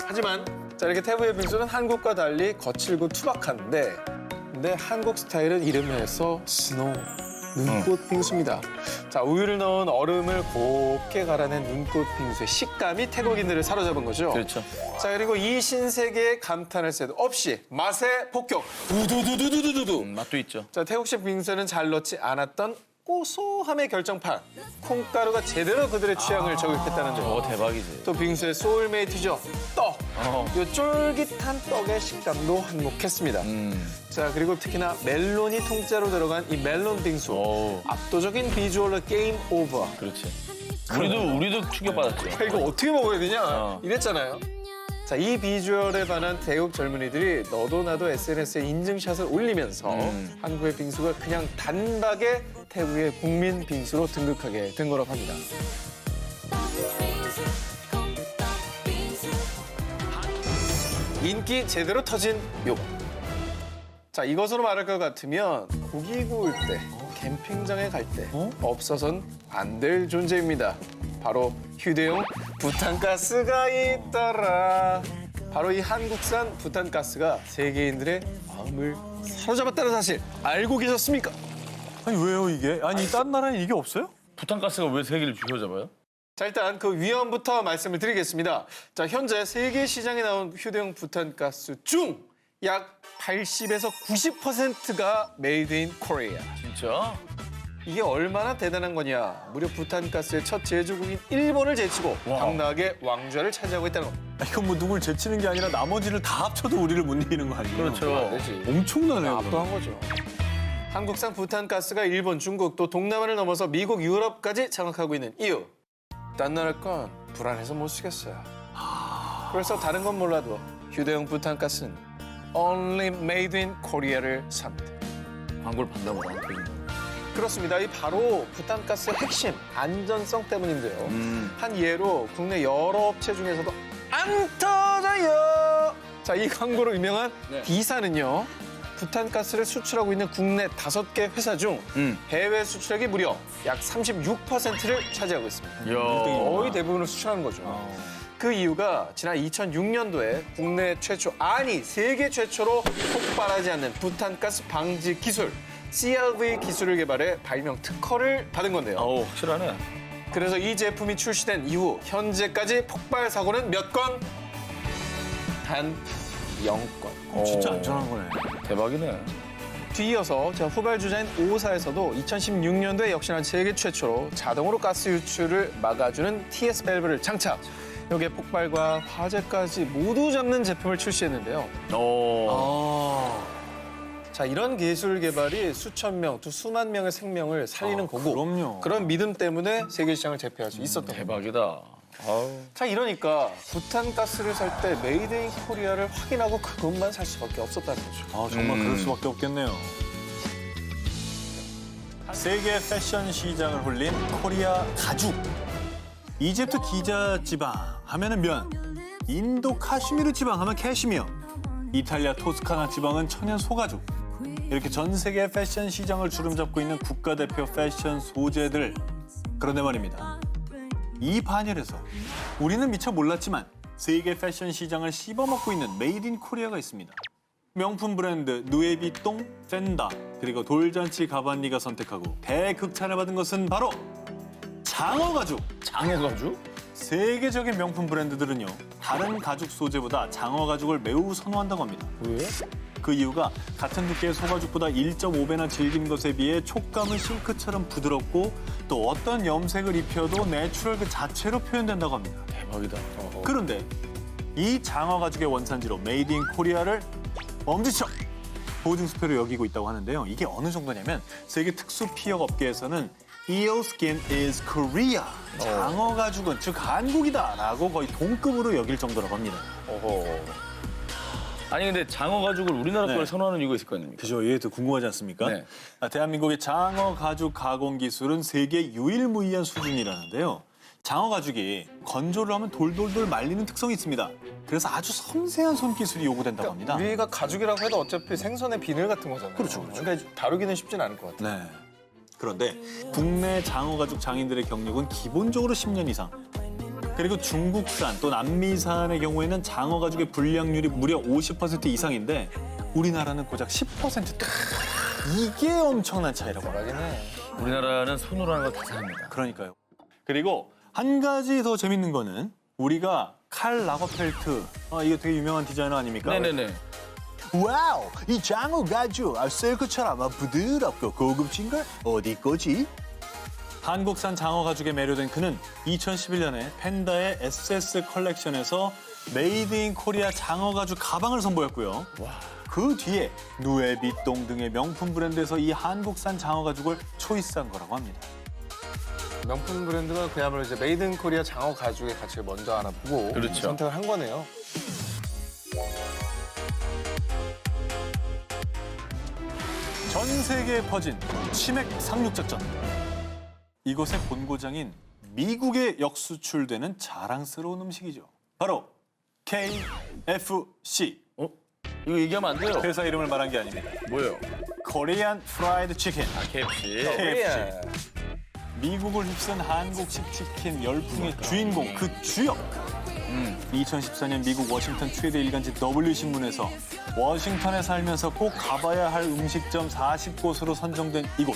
하지만 자, 이렇게 태국의 빙수는 한국과 달리 거칠고 투박한데 근데 한국 스타일은 이름에서 스노우, 눈꽃 빙수입니다. 자, 우유를 넣은 얼음을 곱게 갈아낸 눈꽃 빙수의 식감이 태국인들을 사로잡은 거죠. 그렇죠. 자, 그리고 이 신세계에 감탄할 새도 없이 맛의 폭격, 두두두두두두두. 맛도 있죠. 자, 태국식 빙수는 잘 넣지 않았던 고소함의 결정판. 콩가루가 제대로 그들의 취향을 저격했다는 점. 대박이지. 또 빙수의 소울메이트죠. 떡. 이 쫄깃한 떡의 식감도 한몫했습니다. 자, 그리고 특히나 멜론이 통째로 들어간 이 멜론 빙수. 오. 압도적인 비주얼로 게임 오버. 그렇지. 우리도 충격받았죠. 이거 어떻게 먹어야 되냐? 어. 이랬잖아요. 자, 이 비주얼에 반한 태국 젊은이들이 너도 나도 SNS에 인증샷을 올리면서 한국의 빙수가 그냥 단박에 태국의 국민 빙수로 등극하게 된 거라고 합니다. 인기 제대로 터진 요거. 자, 이것으로 말할 것 같으면 고기 구울 때, 캠핑장에 갈 때 없어선 안 될 존재입니다. 바로 휴대용 부탄가스가 있더라. 바로 이 한국산 부탄가스가 세계인들의 마음을 사로잡았다는 사실 알고 계셨습니까? 아니, 왜요, 이게? 아니, 딴 나라에 이게 없어요? 부탄가스가 왜 세계를 쥐어잡아요? 자, 일단 그 위험부터 말씀을 드리겠습니다. 자, 현재 세계 시장에 나온 휴대용 부탄가스 중 약 80에서 90%가 메이드 인 코리아. 진짜? 이게 얼마나 대단한 거냐. 무려 부탄가스의 첫 제조국인 일본을 제치고 당당하게 왕좌를 차지하고 있다는 겁니다. 이건 뭐 누굴 제치는 게 아니라 나머지를 다 합쳐도 우리를 못 이기는 거 아니에요? 그렇죠. 엄청나네요. 압도한 거죠. 한국산 부탄가스가 일본, 중국, 또 동남아를 넘어서 미국, 유럽까지 장악하고 있는 이유. 딴 나라 건 불안해서 못 쓰겠어요. 그래서 다른 건 몰라도 휴대용 부탄가스는 only made in Korea를 삽니다. 광고를 받나보다. 그렇습니다. 이 바로 부탄가스의 핵심, 안전성 때문인데요. 한 예로 국내 여러 업체 중에서도 안 터져요. 자, 이 광고로 유명한 D사는요. 부탄가스를 수출하고 있는 국내 5개 회사 중 해외 수출액이 무려 약 36%를 차지하고 있습니다. 거의 대부분을 수출하는 거죠. 그 이유가 지난 2006년도에 국내 최초, 아니 세계 최초로 폭발하지 않는 부탄가스 방지 기술 CRV 기술을 개발해 발명 특허를 받은 건데요. 오, 확실하네. 그래서 이 제품이 출시된 이후 현재까지 폭발 사고는 몇 건? 단 영권. 진짜 안전한 거네. 대박이네. 뒤이어서 자, 후발주자인 5호사에서도 2016년도에 역시나 세계 최초로 자동으로 가스 유출을 막아주는 TS 밸브를 장착. 여기에 폭발과 화재까지 모두 잡는 제품을 출시했는데요. 자, 이런 기술 개발이 수천 명, 또 수만 명의 생명을 살리는 거고 그럼요. 그런 믿음 때문에 세계 시장을 제패할 수 있었던 거예요. 대박이다. 자, 이러니까 부탄 가스를 살 때 메이드 인 코리아를 확인하고 그것만 살 수밖에 없었다는 거죠. 정말 그럴 수밖에 없겠네요. 세계 패션 시장을 홀린 코리아 가죽. 이집트 기자 지방 하면은 면, 인도 카슈미르 지방 하면 캐시미어, 이탈리아 토스카나 지방은 천연 소가죽. 이렇게 전 세계 패션 시장을 주름잡고 있는 국가대표 패션 소재들. 그런데 말입니다. 이 반열에서 우리는 미처 몰랐지만 세계 패션 시장을 씹어먹고 있는 메이드 인 코리아가 있습니다. 명품 브랜드 누에비똥, 펜다, 그리고 돌잔치 가반니가 선택하고 대극찬을 받은 것은 바로 장어 가죽. 장어 가죽? 세계적인 명품 브랜드들은요, 다른 가죽 소재보다 장어 가죽을 매우 선호한다고 합니다. 왜? 그 이유가 같은 두께의 소가죽보다 1.5배나 질긴 것에 비해 촉감은 실크처럼 부드럽고 또 어떤 염색을 입혀도 내추럴 그 자체로 표현된다고 합니다. 대박이다. 그런데 이 장어 가죽의 원산지로 메이드 인 코리아를 엄지척 보증수표로 여기고 있다고 하는데요. 이게 어느 정도냐면 세계 특수 피혁 업계에서는 Eel skin is Korea. 장어 가죽은 즉 한국이다라고 거의 동급으로 여길 정도라고 합니다. 아니 근데 장어 가죽을 우리나라 네. 걸 선호하는 이유가 있을 거 아닙니까? 그죠? 이게 더 궁금하지 않습니까? 네. 대한민국의 장어 가죽 가공 기술은 세계 유일무이한 수준이라는데요. 장어 가죽이 건조를 하면 돌돌돌 말리는 특성이 있습니다. 그래서 아주 섬세한 손기술이 요구된다고 합니다. 우리가 가죽이라고 해도 어차피 생선의 비늘 같은 거잖아요. 그렇죠. 그러니까 다루기는 쉽진 않을 것 같아요. 네. 그런데 국내 장어 가죽 장인들의 경력은 기본적으로 10년 이상. 그리고 중국산 또 남미산의 경우에는 장어 가죽의 불량률이 무려 50% 이상인데 우리나라는 고작 10%대. 이게 엄청난 차이라고 합니다. 대박이네. 우리나라는 손으로 하는 걸 다 잘합니다. 그러니까요. 그리고 한 가지 더 재밌는 거는 우리가 칼 라거펠트, 이거 되게 유명한 디자이너 아닙니까? 네네네. 와우, 이 장어 가죽 실크처럼 부드럽고 고급진 걸 어디 거지? 한국산 장어 가죽에 매료된 그는 2011년에 펜다의 SS 컬렉션에서 메이드 인 코리아 장어 가죽 가방을 선보였고요. 그 뒤에 누에비똥 등의 명품 브랜드에서 이 한국산 장어 가죽을 초이스한 거라고 합니다. 명품 브랜드가 그야말로 이제 메이드 인 코리아 장어 가죽의 가치를 먼저 알아보고 그렇죠. 선택을 한 거네요. 전 세계에 퍼진 치맥 상륙 작전. 이곳의 본고장인 미국에 역수출되는 자랑스러운 음식이죠. 바로 KFC. 이거 얘기하면 안 돼요. 회사 이름을 말한 게 아닙니다. 뭐예요? Korean Fried Chicken. KFC. KFC. 미국을 휩쓴 한국식 치킨 열풍의 주인공, 그 주역. 2014년 미국 워싱턴 최대 일간지 W신문에서 워싱턴에 살면서 꼭 가봐야 할 음식점 40곳으로 선정된 이곳.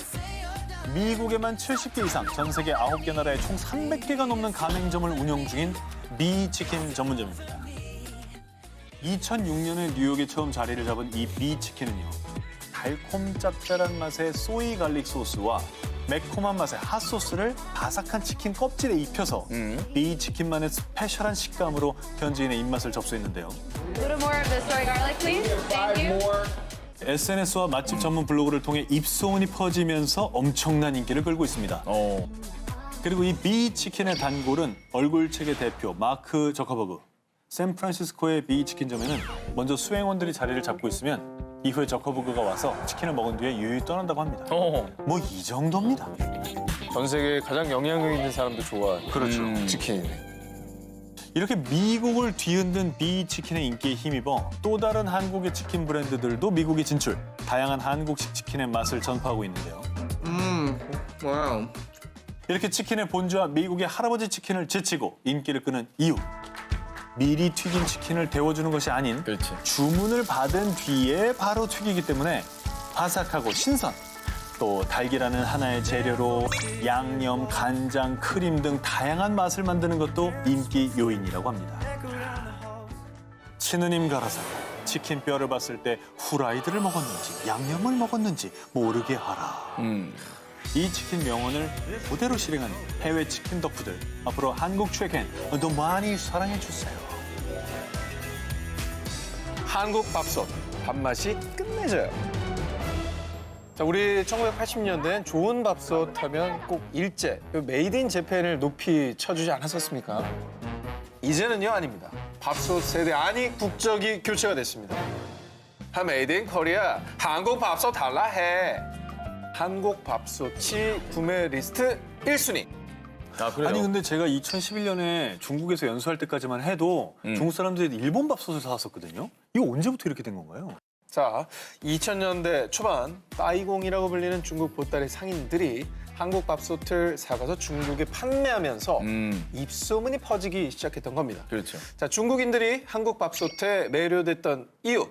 미국에만 70개 이상, 전 세계 9개 나라에 총 300개가 넘는 가맹점을 운영 중인 비치킨 전문점입니다. 2006년에 뉴욕에 처음 자리를 잡은 이 비치킨은요. 달콤 짭짤한 맛의 소이 갈릭 소스와 매콤한 맛의 핫소스를 바삭한 치킨 껍질에 입혀서 비치킨만의 스페셜한 식감으로 현지인의 입맛을 접수했는데요. A little more of the soy garlic, please. Thank you. SNS와 맛집 전문 블로그를 통해 입소문이 퍼지면서 엄청난 인기를 끌고 있습니다. 그리고 이 비치킨의 단골은 얼굴책의 대표 마크 저커버그. 샌프란시스코의 비치킨점에는 먼저 수행원들이 자리를 잡고 있으면 이후에 저커버그가 와서 치킨을 먹은 뒤에 유유히 떠난다고 합니다. 뭐 이 정도입니다. 전 세계에 가장 영향력 있는 사람도 좋아하는 그렇죠. 치킨이네. 이렇게 미국을 뒤흔든 비치킨의 인기에 힘입어 또 다른 한국의 치킨 브랜드들도 미국에 진출, 다양한 한국식 치킨의 맛을 전파하고 있는데요. 와우. 이렇게 치킨의 본주와 미국의 할아버지 치킨을 제치고 인기를 끄는 이유. 미리 튀긴 치킨을 데워주는 것이 아닌 그렇지. 주문을 받은 뒤에 바로 튀기기 때문에 바삭하고 신선. 또 달걀이라는 하나의 재료로 양념, 간장, 크림 등 다양한 맛을 만드는 것도 인기 요인이라고 합니다. 치느님 가라사, 치킨 뼈를 봤을 때 후라이드를 먹었는지 양념을 먹었는지 모르게 하라. 이 치킨 명언을 그대로 실행한 해외 치킨 덕후들. 앞으로 한국 최근 더 많이 사랑해 주세요. 한국 밥솥, 밥맛이 끝내줘요. 자, 우리 1980년대엔 좋은 밥솥 하면 꼭 일제, 메이드 인 재팬을 높이 쳐주지 않았었습니까? 이제는요, 아닙니다. 밥솥 세대 아니 국적이 교체가 됐습니다. 메이드 인 코리아, 한국 밥솥 달라 해. 한국 밥솥이 구매 리스트 1순위. 아, 그래요? 아니 근데 제가 2011년에 중국에서 연수할 때까지만 해도 중국 사람들이 일본 밥솥을 사왔었거든요. 이거 언제부터 이렇게 된 건가요? 자, 2000년대 초반 따이공이라고 불리는 중국 보따리 상인들이 한국 밥솥을 사가서 중국에 판매하면서 입소문이 퍼지기 시작했던 겁니다. 그렇죠. 자, 중국인들이 한국 밥솥에 매료됐던 이유.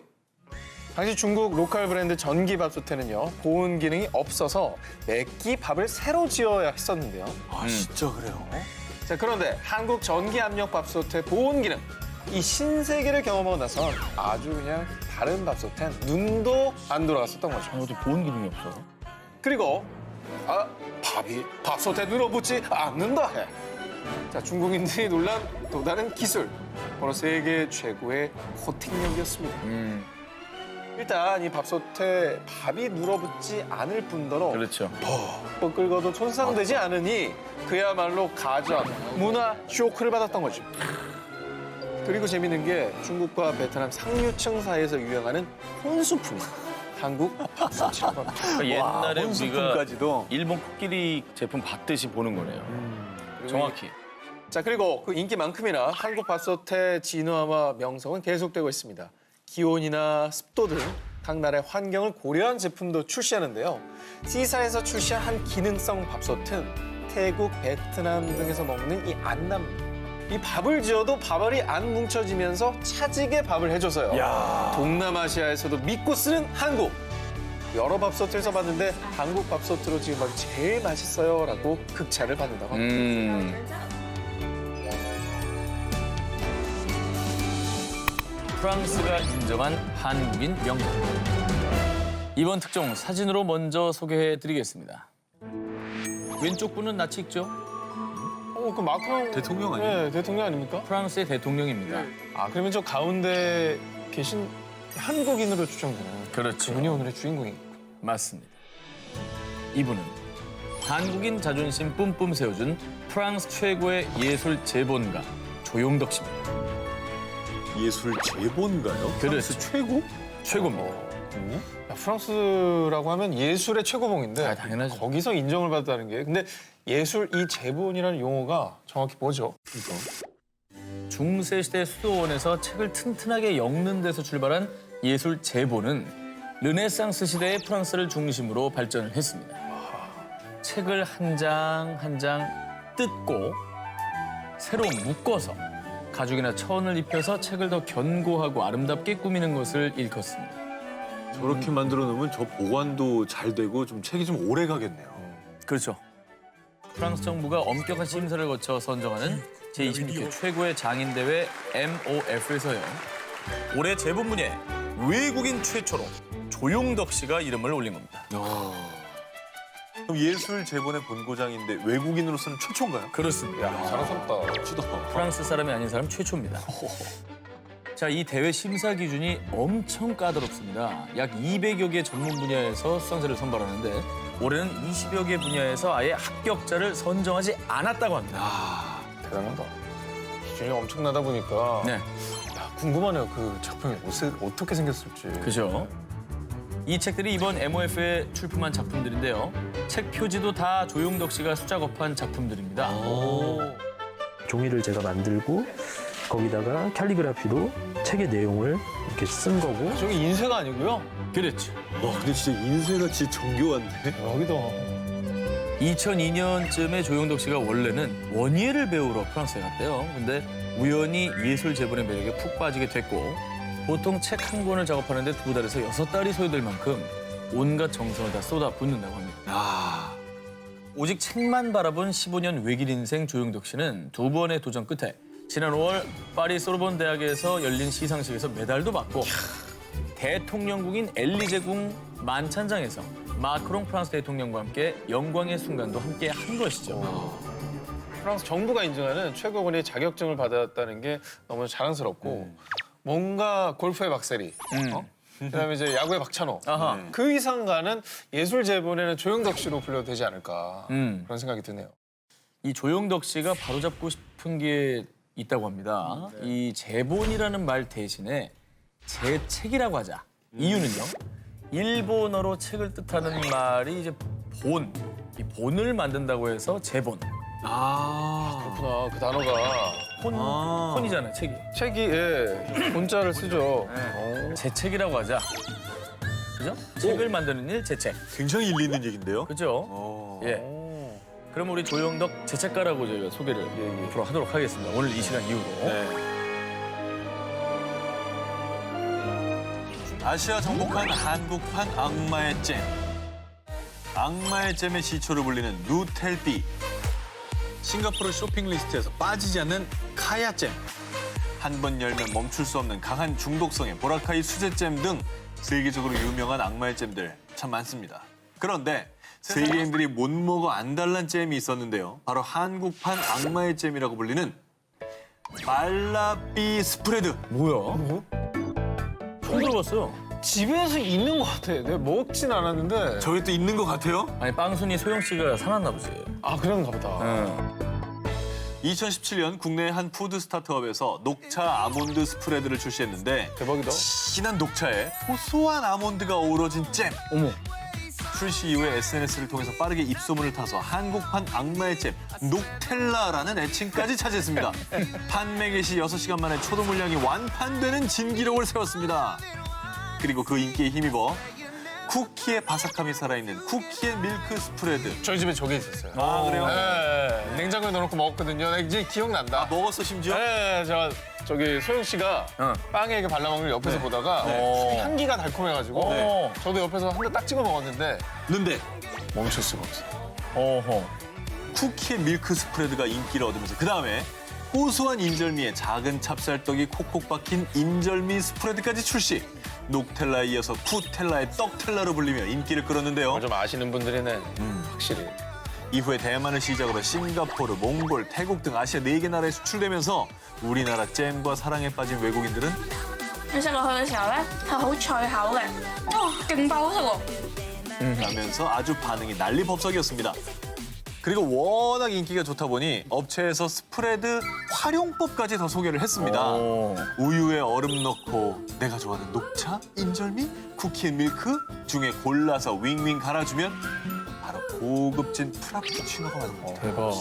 당시 중국 로컬 브랜드 전기 밥솥에는요, 보온 기능이 없어서 매끼 밥을 새로 지어야 했었는데요. 아 진짜 그래요? 자, 그런데 한국 전기 압력 밥솥의 보온 기능. 이 신세계를 경험하고 나선 아주 그냥 다른 밥솥엔 눈도 안 돌아갔었던 거죠. 이것도 보온 기능이 없어. 그리고 밥이 밥솥에 눌어붙지 않는다 해. 자, 중국인들이 놀란 또 다른 기술. 바로 세계 최고의 코팅력이었습니다. 일단 이 밥솥에 밥이 눌어붙지 않을 뿐더러 그렇죠. 뻑뻑 끓어도 손상되지 않으니 그야말로 가전, 문화 쇼크를 받았던 거죠. 그리고 재밌는 게 중국과 베트남 상류층 사이에서 유행하는 혼수품. 한국 밥솥이라고 합니다. 그러니까 옛날에 우리가 혼수품까지도. 일본 코끼리 제품 봤듯이 보는 거네요. 정확히. 자, 그리고 그 인기만큼이나 한국 밥솥의 진화와 명성은 계속되고 있습니다. 기온이나 습도 등 각 나라의 환경을 고려한 제품도 출시하는데요. C사에서 출시한 한 기능성 밥솥은 태국, 베트남 등에서 먹는 이 안남. 이 밥을 지어도 밥알이 안 뭉쳐지면서 차지게 밥을 해줘서요. 동남아시아에서도 믿고 쓰는 한국. 여러 밥솥을 써봤는데 한국 밥솥으로 지금 밥이 제일 맛있어요라고 극찬을 받는다고 합니다. 프랑스가 인정한 한국인 명품. 이번 특종 사진으로 먼저 소개해드리겠습니다. 왼쪽 분은 낯이 익죠? 그 마크롱 대통령 아니에요? 네, 대통령 아닙니까? 프랑스의 대통령입니다. 아, 그러면 저 가운데 계신 한국인으로 추정되는 그렇죠. 그분이 오늘의 주인공이. 맞습니다. 이분은 한국인 자존심 뿜뿜 세워준 프랑스 최고의 예술 재본가 조용덕 씨입니다. 예술 재본가요? 프랑스 최고? 최고입니다. 프랑스라고 하면 예술의 최고봉인데 아, 당연하죠. 거기서 인정을 받았다는 게 근데 예술 이 재본이라는 용어가 정확히 뭐죠? 중세 시대 수도원에서 책을 튼튼하게 엮는 데서 출발한 예술 재본은 르네상스 시대의 프랑스를 중심으로 발전을 했습니다. 책을 한 장 한 장 뜯고 새로 묶어서 가죽이나 천을 입혀서 책을 더 견고하고 아름답게 꾸미는 것을 일컫습니다. 저렇게 만들어 놓으면 저 보관도 잘 되고 좀 책이 좀 오래 가겠네요. 그렇죠. 프랑스 정부가 엄격한 심사를 거쳐 선정하는 제26회 최고의 장인대회 MOF에서요. 올해 재본 분야에 외국인 최초로 조용덕 씨가 이름을 올린 겁니다. 그럼 예술 재본의 본고장인데 외국인으로서는 최초인가요? 그렇습니다. 자랑스럽다. 추다. 프랑스 사람이 아닌 사람 최초입니다. 자, 이 대회 심사 기준이 엄청 까다롭습니다. 약 200여 개 전문 분야에서 수상자를 선발하는데 올해는 20여 개 분야에서 아예 합격자를 선정하지 않았다고 합니다. 대단하다. 기준이 엄청나다 보니까 네, 야, 궁금하네요. 그 작품이 어떻게 생겼을지. 그죠? 이 책들이 이번 MOF에 출품한 작품들인데요. 책 표지도 다 조용덕 씨가 수작업한 작품들입니다. 종이를 제가 만들고 거기다가 캘리그라피로 책의 내용을 이렇게 쓴 거고. 저게 인쇄가 아니고요? 그렇죠. 와 근데 진짜 인쇄가 진짜 정교한데? 여기다. 2002년쯤에 조용덕 씨가 원래는 원예를 배우러 프랑스에 갔대요. 근데 우연히 예술 재본의 매력에 푹 빠지게 됐고 보통 책 한 권을 작업하는데 2달에서 6달이 소요될 만큼 온갖 정성을 다 쏟아붓는다고 합니다. 오직 책만 바라본 15년 외길 인생 조용덕 씨는 2번의 도전 끝에 지난 5월 파리 소르본 대학에서 열린 시상식에서 메달도 받고 대통령궁인 엘리제궁 만찬장에서 마크롱 프랑스 대통령과 함께 영광의 순간도 함께 한 것이죠. 프랑스 정부가 인정하는 최고권의 자격증을 받았다는 게 너무 자랑스럽고 뭔가 골프의 박세리, 그다음에 이제 야구의 박찬호 아하. 그 이상 가는 예술 재본에는 조영덕 씨로 불려도 되지 않을까 그런 생각이 드네요. 이 조영덕 씨가 바로잡고 싶은 게 있다고 합니다. 이 제본이라는 말 대신에 제책이라고 하자. 이유는요. 일본어로 책을 뜻하는 말이 이제 본, 이 본을 만든다고 해서 제본. 그렇구나. 그 단어가 폰이잖아요, 책이. 책이 본자를 쓰죠. 제책이라고 하자. 그죠? 책을 만드는 일 제책. 굉장히 일리 있는 얘기인데요. 그죠? 예. 그럼 우리 조영덕 제책가라고 저희가 소개를 앞으로 하도록 하겠습니다. 오늘 이 시간 이후로. 아시아 정복한 한국판 악마의 잼. 악마의 잼의 시초를 불리는 누텔비. 싱가포르 쇼핑 리스트에서 빠지지 않는 카야잼. 한 번 열면 멈출 수 없는 강한 중독성의 보라카이 수제잼 등 세계적으로 유명한 악마의 잼들 참 많습니다. 그런데 세계인들이 못 먹어 안달난 잼이 있었는데요. 바로 한국판 악마의 잼이라고 불리는 말라비 스프레드. 뭐야? 처음 들어봤어요. 집에서 있는 것 같아. 내가 먹진 않았는데. 저기 또 있는 것 같아요? 아니 빵순이 소영 씨가 사놨나 보지. 아, 그런가 보다. 2017년 국내 한 푸드 스타트업에서 녹차 아몬드 스프레드를 출시했는데 대박이다. 진한 녹차에 고소한 아몬드가 어우러진 잼. 어머. 출시 이후에 SNS를 통해서 빠르게 입소문을 타서 한국판 악마의 잼 녹텔라라는 애칭까지 차지했습니다. 판매 개시 6시간 만에 초도 물량이 완판되는 진기록을 세웠습니다. 그리고 그 인기에 힘입어 쿠키의 바삭함이 살아있는 쿠키의 밀크 스프레드. 저희 집에 저게 있었어요. 아, 그래요? 네, 냉장고에 넣어놓고 먹었거든요. 나 이제 기억난다. 먹었어, 심지어? 네, 제가 저기 소영 씨가 빵에 이렇게 발라먹는 걸 옆에서 보다가 향기가 달콤해가지고 네. 저도 옆에서 한 대 딱 찍어 먹었는데 근데 멈출 수가 없어요. 어허. 쿠키의 밀크 스프레드가 인기를 얻으면서 그 다음에 고소한 인절미에 작은 찹쌀떡이 콕콕 박힌 인절미 스프레드까지 출시. 녹텔라에 이어서 쿠텔라의 떡텔라로 불리며 인기를 끌었는데요. 좀 아시는 분들이네, 확실히. 이후에 대만을 시작으로 싱가포르, 몽골, 태국 등 아시아 4개 나라에 수출되면서 우리나라 잼과 사랑에 빠진 외국인들은 你食落去嘅時候咧，係好脆口嘅，哇，勁爆好食喎！ 라면서 아주 반응이 난리법석이었습니다. 그리고 워낙 인기가 좋다 보니 업체에서 스프레드 활용법까지 더 소개를 했습니다. 우유에 얼음 넣고 내가 좋아하는 녹차, 인절미, 쿠키의 밀크 중에 골라서 윙윙 갈아주면 바로 고급진 프라푸치노가 만듭니다. 대박.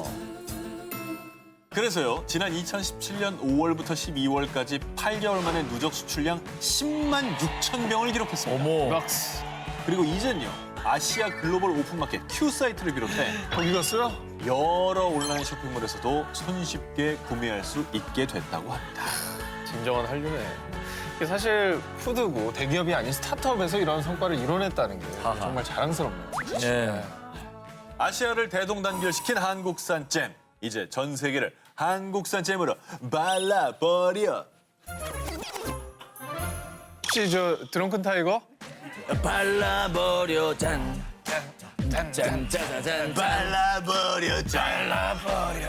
그래서요, 지난 2017년 5월부터 12월까지 8개월 만에 누적 수출량 10만 6천 병을 기록했습니다. 어머. 그리고 이젠요, 아시아 글로벌 오픈마켓 Q사이트를 비롯해 거기 갔어요? 여러 온라인 쇼핑몰에서도 손쉽게 구매할 수 있게 됐다고 합니다. 진정한 한류네. 이게 사실 푸드고 대기업이 아닌 스타트업에서 이런 성과를 이뤄냈다는 게 정말 자랑스럽네요. 네. 아시아를 대동단결시킨 한국산 잼. 이제 전 세계를 한국산 잼으로 발라버려. 혹시 저 드렁큰 타이거? 발라버려 짠. 짠짜자잔 발라버려 잘라버려.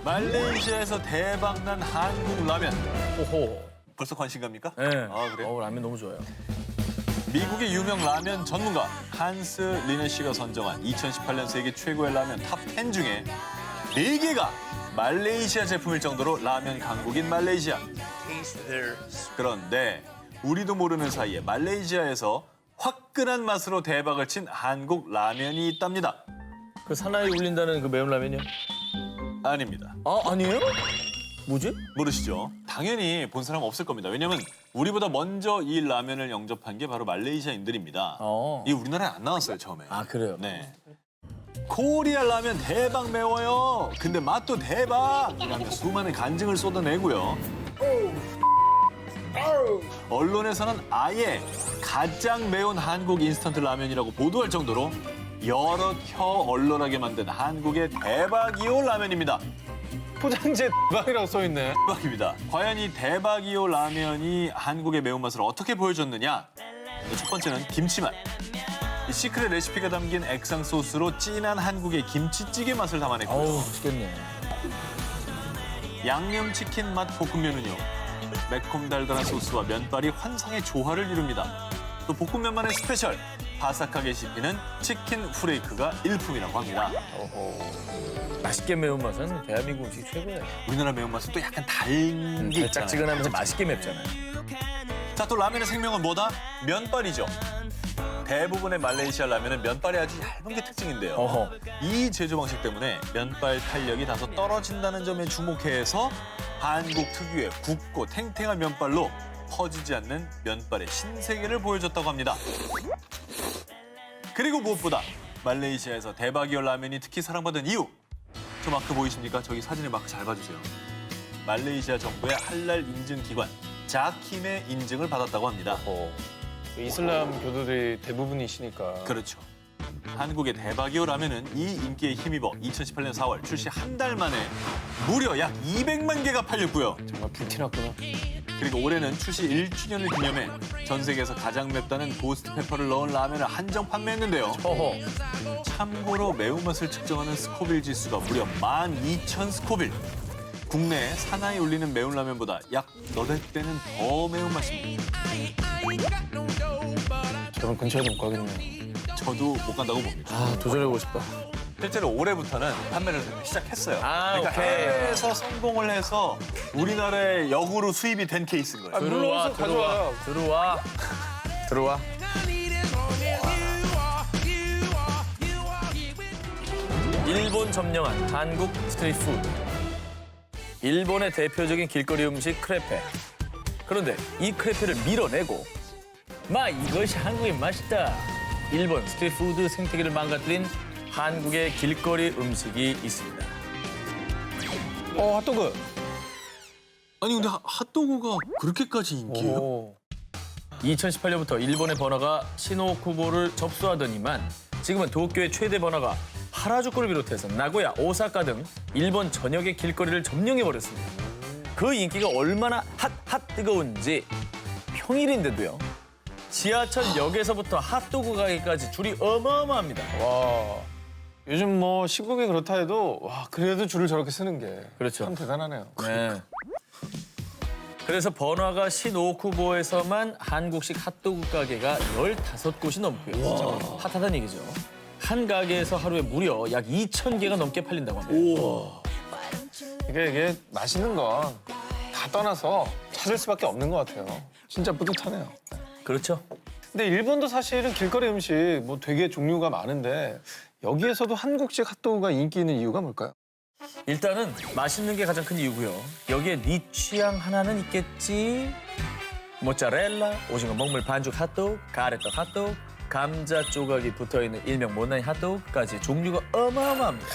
말레이시아에서 대박난 한국 라면. 호호. 벌써 관심 갑니까? 네. 아, 그래요? 라면 너무 좋아요. 미국의 유명 라면 전문가 한스 리네 씨가 선정한 2018년 세계 최고의 라면 탑 10 중에 4개가 말레이시아 제품일 정도로 라면 강국인 말레이시아. 그런데 우리도 모르는 사이에 말레이시아에서 화끈한 맛으로 대박을 친 한국 라면이 있답니다. 그 사나이 울린다는 그 매운 라면이요? 아닙니다. 아, 아니에요? 뭐지? 모르시죠? 당연히 본 사람 없을 겁니다. 왜냐면 우리보다 먼저 이 라면을 영접한 게 바로 말레이시아인들입니다. 이게 우리나라에 안 나왔어요, 처음에. 아, 그래요? 네. 코리아 라면 대박 매워요. 근데 맛도 대박. 이라며 수많은 간증을 쏟아내고요. 언론에서는 아예 가장 매운 한국 인스턴트 라면이라고 보도할 정도로 여러 혀 얼얼하게 만든 한국의 대박이오 라면입니다. 포장지에 대박이라고 써있네. 대박입니다. 과연 이 대박이요 라면이 한국의 매운맛을 어떻게 보여줬느냐? 첫 번째는 김치맛. 이 시크릿 레시피가 담긴 액상 소스로 진한 한국의 김치찌개 맛을 담아냈고요. 어우, 맛있겠네. 양념치킨 맛 볶음면은요. 매콤달달한 소스와 면발이 환상의 조화를 이룹니다. 또 볶음면만의 스페셜, 바삭하게 씹히는 치킨 후레이크가 일품이라고 합니다. 맛있게 매운맛은 대한민국 음식 최고예요. 우리나라 매운맛은 또 약간 단 게 있잖아요. 달짝지근하면서 맛있게 맵잖아요. 자, 또 라면의 생명은 뭐다? 면발이죠. 대부분의 말레이시아 라면은 면발이 아주 얇은 게 특징인데요. 어허. 이 제조 방식 때문에 면발 탄력이 다소 떨어진다는 점에 주목해서 한국 특유의 굵고 탱탱한 면발로 퍼지지 않는 면발의 신세계를 보여줬다고 합니다. 그리고 무엇보다 말레이시아에서 대박이어 라면이 특히 사랑받은 이유. 저 마크 보이십니까? 저기 사진에 마크 잘 봐주세요. 말레이시아 정부의 할랄 인증 기관 자킴의 인증을 받았다고 합니다. 이슬람 교도들이 대부분이시니까. 그렇죠. 한국의 대박이오 라면은 이 인기에 힘입어 2018년 4월 출시 한 달 만에 무려 약 200만 개가 팔렸고요. 정말 불티났구나. 그리고 올해는 출시 1주년을 기념해 전 세계에서 가장 맵다는 고스트 페퍼를 넣은 라면을 한정 판매했는데요. 어허. 참고로 매운맛을 측정하는 스코빌 지수가 무려 12,000 스코빌. 국내 사나이 울리는 매운 라면보다 약 너댓 배는 더 매운맛입니다. 저런 근처에도 못 가겠네. 저도 못 간다고 봅니다. 아, 도전해보고 싶다. 실제로 올해부터는 판매를 시작했어요. 아, 그러니까 오케이. 해외에서 성공을 해서 우리나라에 역으로 수입이 된 케이스인 거예요. 물러서 가져와요. 들어와. 일본 점령한 한국 스트리트 푸드. 일본의 대표적인 길거리 음식 크레페. 그런데 이 크레페를 밀어내고 이것이 한국의 맛이다. 일본 스트리트 푸드 생태계를 망가뜨린 한국의 길거리 음식이 있습니다. 핫도그. 아니 근데 핫도그가 그렇게까지 인기예요? 2018년부터 일본의 번화가 시노쿠보를 접수하더니만 지금은 도쿄의 최대 번화가 하라주쿠를 비롯해서 나고야, 오사카 등 일본 전역의 길거리를 점령해버렸습니다. 그 인기가 얼마나 뜨거운지 평일인데도요. 지하철역에서부터 핫도그 가게까지 줄이 어마어마합니다. 와. 요즘 뭐 시국이 그렇다 해도 그래도 줄을 저렇게 쓰는 게 그렇죠. 참 대단하네요. 네. 그래서 번화가 시노쿠보에서만 한국식 핫도그 가게가 15곳이 넘고요. 핫하다는 얘기죠. 한 가게에서 하루에 무려 약 2,000개가 넘게 팔린다고 합니다. 이게 맛있는 건 다 떠나서 찾을 수밖에 없는 것 같아요. 진짜 뿌듯하네요. 그렇죠. 근데 일본도 사실은 길거리 음식 뭐 되게 종류가 많은데 여기에서도 한국식 핫도그가 인기 있는 이유가 뭘까요? 일단은 맛있는 게 가장 큰 이유고요. 여기에 네 취향 하나는 있겠지. 모짜렐라, 오징어 먹물 반죽 핫도그, 가래떡 핫도그, 감자 조각이 붙어있는 일명 못난이 핫도그까지 종류가 어마어마합니다.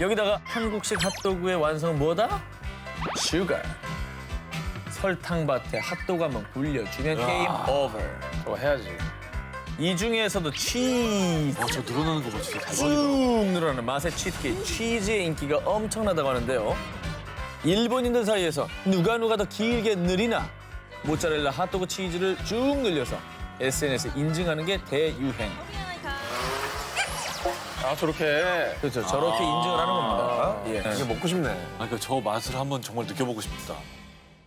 여기다가 한국식 핫도그의 완성은 뭐다? 슈가. 설탕밭에 핫도그 한번 굴려주면 게임 오버. 저거 해야지. 이 중에서도 치즈. 저 늘어나는 거 봐, 진짜 쭉 늘어나는 맛의 치트케이크, 치즈의 인기가 엄청나다고 하는데요. 일본인들 사이에서 누가 더 길게 느리나 모짜렐라 핫도그 치즈를 쭉 늘려서 SNS에 인증하는 게 대유행. 저렇게. 그렇죠. 저렇게 인증을 하는 겁니다. 예. 이게 먹고 싶네. 그러니까 저 맛을 한번 정말 느껴보고 싶다.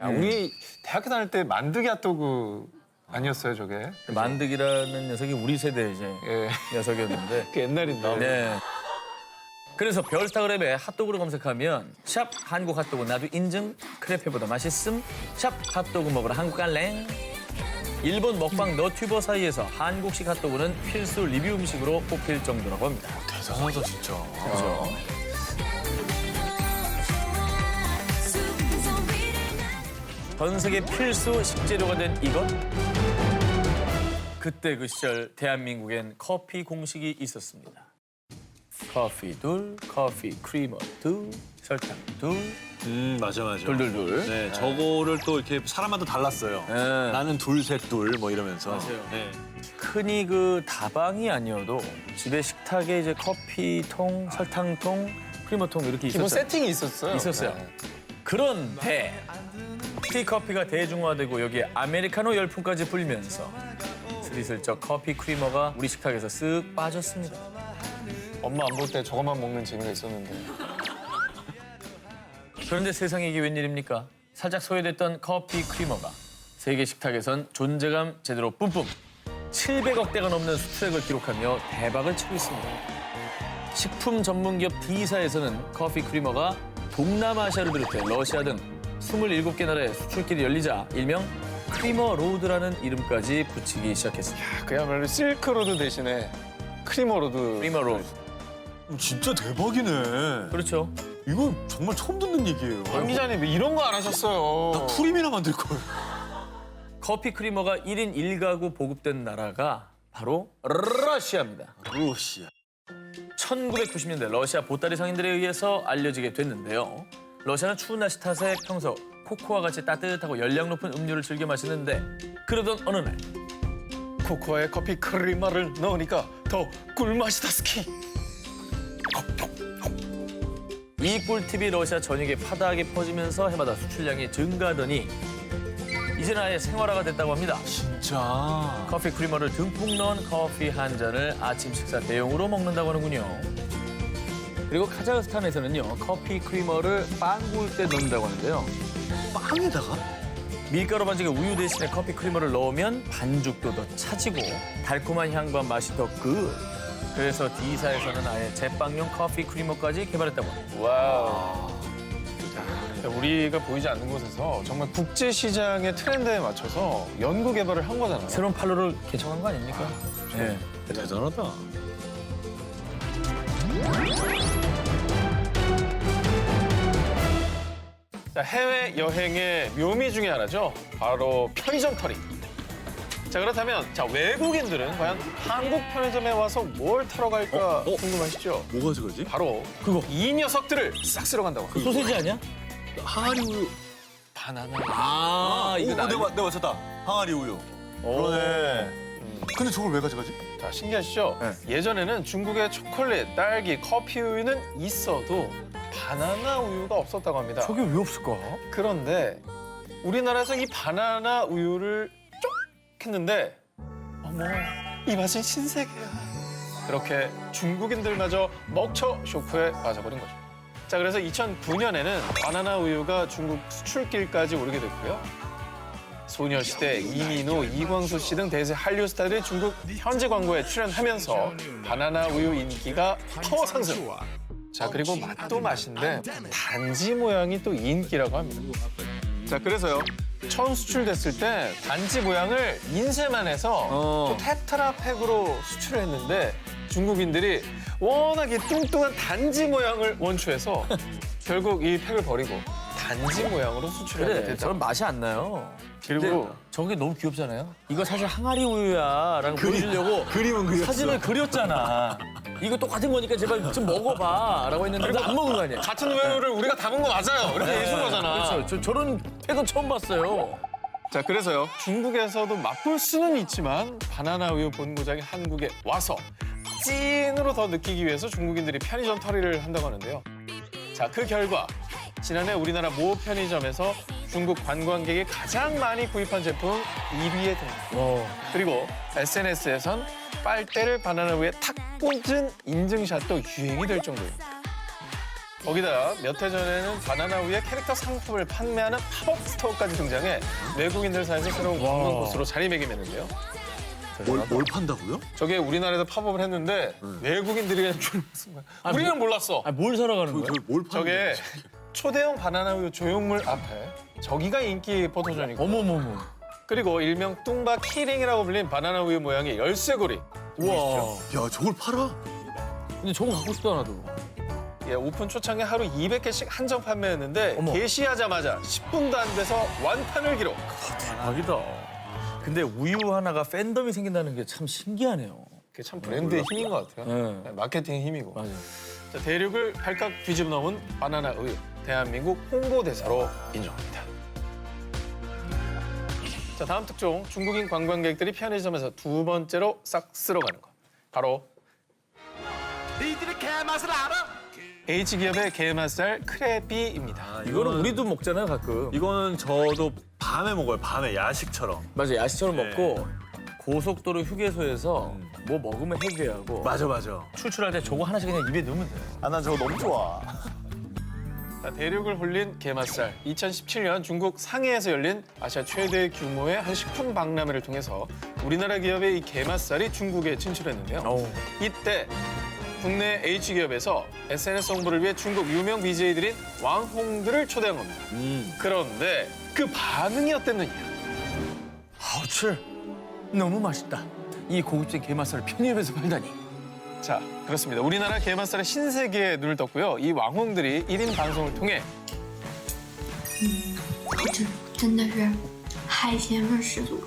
우리 대학교 다닐 때 만두기 핫도그 아니었어요, 저게? 만득이라는 녀석이 우리 세대 이제 예. 녀석이었는데. 그 옛날인데. 네. 그래서 별스타그램에 핫도그를 검색하면 샵 한국 핫도그 나도 인증, 크레페보다 맛있음, 샵 핫도그 먹으러 한국 갈래. 일본 먹방 너튜버 사이에서 한국식 핫도그는 필수 리뷰 음식으로 뽑힐 정도라고 합니다. 대단하다, 진짜. 그렇죠. 전 세계 필수 식재료가 된 이것? 그때 그 시절 대한민국엔 커피 공식이 있었습니다. 커피 둘, 커피 크리머 둘, 설탕 둘, 맞아. 둘. 네, 저거를 또 이렇게 사람마다 달랐어요. 네. 나는 둘, 셋, 둘, 뭐 이러면서. 맞아요. 네. 흔히 그 다방이 아니어도 집에 식탁에 이제 커피통, 설탕통, 크리머통 이렇게 기본 있었잖아요. 세팅이 있었어요. 있었어요. 네. 그런데 티커피가 대중화되고 여기에 아메리카노 열풍까지 불면서 스리슬쩍 커피 크리머가 우리 식탁에서 쓱 빠졌습니다. 엄마 안 볼 때 저것만 먹는 재미가 있었는데. 그런데 세상에 이게 웬일입니까? 살짝 소외됐던 커피 크리머가 세계 식탁에선 존재감 제대로 뿜뿜 700억 대가 넘는 수트랙을 기록하며 대박을 치고 있습니다. 식품 전문기업 D사에서는 커피 크리머가 동남아시아를 비롯해 러시아 등 27개 나라의 수출길이 열리자 일명 크리머 로드라는 이름까지 붙이기 시작했습니다. 그야말로 실크로드 대신에 크리머로드. 크리머 로드. 진짜 대박이네. 그렇죠. 이건 정말 처음 듣는 얘기예요. 강 기자님 왜 이런 거 안 하셨어요? 프림이나 만들 걸. 커피 크리머가 1인 1가구 보급된 나라가 바로 러시아입니다. 러시아. 1990년대 러시아 보따리 상인들에 의해서 알려지게 됐는데요. 러시아는 추운 날씨 탓에 평소 코코아 같이 따뜻하고 열량 높은 음료를 즐겨 마시는데 그러던 어느 날 코코아에 커피 크리머를 넣으니까 더 꿀맛이다 스키. 이 꿀팁이 러시아 전역에 파다하게 퍼지면서 해마다 수출량이 증가하더니 이제는 아예 생활화가 됐다고 합니다. 진짜. 커피 크리머를 듬뿍 넣은 커피 한 잔을 아침 식사 대용으로 먹는다고 하는군요. 그리고 카자흐스탄에서는요, 커피 크리머를 빵 구울 때 넣는다고 하는데요. 빵에다가? 밀가루 반죽에 우유 대신에 커피 크리머를 넣으면 반죽도 더 차지고 달콤한 향과 맛이 더 굿. 그래서 D사에서는 아예 제빵용 커피 크리머까지 개발했다고 합니다. 와우. 우리가 보이지 않는 곳에서 정말 국제 시장의 트렌드에 맞춰서 연구 개발을 한 거잖아요. 새로운 판로를 개척한 거 아닙니까? 네. 대단하다. 자, 해외 여행의 묘미 중에 하나죠. 바로 편의점 털이. 자, 그렇다면 자 외국인들은 과연 한국 편의점에 와서 뭘 털어 갈까 궁금하시죠? 뭐 가져가지? 바로 그거 이 녀석들을 싹 쓸어 간다고. 그 소세지 아니야? 항아리 우유. 바나나. 이거 나 내가 맞췄다. 항아리 우유. 그러네. 근데 저걸 왜 가져가지? 자, 신기하시죠? 네. 예전에는 중국의 초콜릿, 딸기, 커피 우유는 있어도 바나나 우유가 없었다고 합니다. 저게 왜 없을까? 그런데 우리나라에서 이 바나나 우유를 쪽 했는데 어머, 이 맛은 신세계야. 그렇게 중국인들마저 먹처 쇼크에 빠져버린 거죠. 자, 그래서 2009년에는 바나나 우유가 중국 수출길까지 오르게 됐고요. 소녀시대, 이민호, 이광수 씨 등 대세 한류 스타들이 중국 현지 광고에 출연하면서 바나나 우유 인기가 파워 상승. 자, 그리고 맛도 맛인데 단지 모양이 또 인기라고 합니다. 자, 그래서요. 처음 수출됐을 때 단지 모양을 인쇄만 해서 또 테트라팩으로 수출을 했는데 중국인들이 워낙에 뚱뚱한 단지 모양을 원추해서 결국 이 팩을 버리고 단지 모양으로 수출하게 그래, 됐다. 저는 맛이 안 나요. 그리고 저게 너무 귀엽잖아요. 이거 사실 항아리 우유야라는 거 보여주려고 그림은 그렸어. 사진을 그렸잖아. 이거 똑같은 거니까 제발 좀 먹어봐라고 했는데 안 먹은 거 아니야? 같은 우유를 우리가 담은 거 맞아요. 이렇게 예술 거잖아. 그렇죠. 저런 팩은 처음 봤어요. 자, 그래서요. 중국에서도 맛볼 수는 있지만 바나나 우유 본고장이 한국에 와서 찐으로 더 느끼기 위해서 중국인들이 편의점 털이를 한다고 하는데요. 자, 그 결과 지난해 우리나라 모 편의점에서 중국 관광객이 가장 많이 구입한 제품 1위에 듭니다. 그리고 SNS에선 빨대를 바나나 우유에 탁 꽂은 인증샷도 유행이 될 정도입니다. 거기다가 몇 해 전에는 바나나 우유의 캐릭터 상품을 판매하는 팝업 스토어까지 등장해 외국인들 사이에서 새로운 관광 코스로 자리매김했는데요. 뭘 판다고요? 저게 우리나라에서 팝업을 했는데 외국인들이 그냥 줄 쓴 거야. 우리는 몰랐어. 뭘 사러 가는 거야? 뭘 저게 초대형 바나나 우유 조형물 앞에 저기가 인기 포토존이고 어머머머. 그리고 일명 뚱바 키링이라고 불린 바나나 우유 모양의 열쇠고리. 우와. 야, 저걸 팔아? 근데 저거 갖고 싶다 나도. 예, 오픈 초창에 하루 200개씩 한정 판매했는데 어머. 게시하자마자 10분도 안 돼서 완판을 기록. 대박이다. 근데 우유 하나가 팬덤이 생긴다는 게 참 신기하네요. 그게 참 브랜드의 힘인 것 같아요. 네. 네, 마케팅의 힘이고. 맞아요. 자, 대륙을 발칵 뒤집어 놓은 바나나 우유. 대한민국 홍보대사로 인정합니다. 자, 다음 특종. 중국인 관광객들이 편의점에서 두 번째로 싹 쓸어가는 것. 바로 니들의 개맛을 알아? H기업의 게맛살 크레비입니다. 이거는 우리도 먹잖아요, 가끔. 이거는 저도 밤에 먹어요. 밤에 야식처럼. 맞아, 야식처럼 네. 먹고 고속도로 휴게소에서 뭐 먹으면 해결하고 맞아. 출출할 때 저거 하나씩 그냥 입에 넣으면 돼요. 아, 난 저거 너무 좋아. 자, 대륙을 홀린 게맛살. 2017년 중국 상해에서 열린 아시아 최대 규모의 한 식품 박람회를 통해서 우리나라 기업의 이 게맛살이 중국에 진출했는데요. 이때 국내 H기업에서 SNS 홍보를 위해 중국 유명 BJ들인 왕홍들을 초대한 겁니다. 그런데 그 반응이 어땠느냐? 하우츠, 너무 맛있다. 이 고급진 게맛살을 편의점에서 팔다니. 자, 그렇습니다. 우리나라 게맛살의 신세계에 눈을 떴고요. 이 왕홍들이 1인 방송을 통해 好吃，真的是海鲜味十足。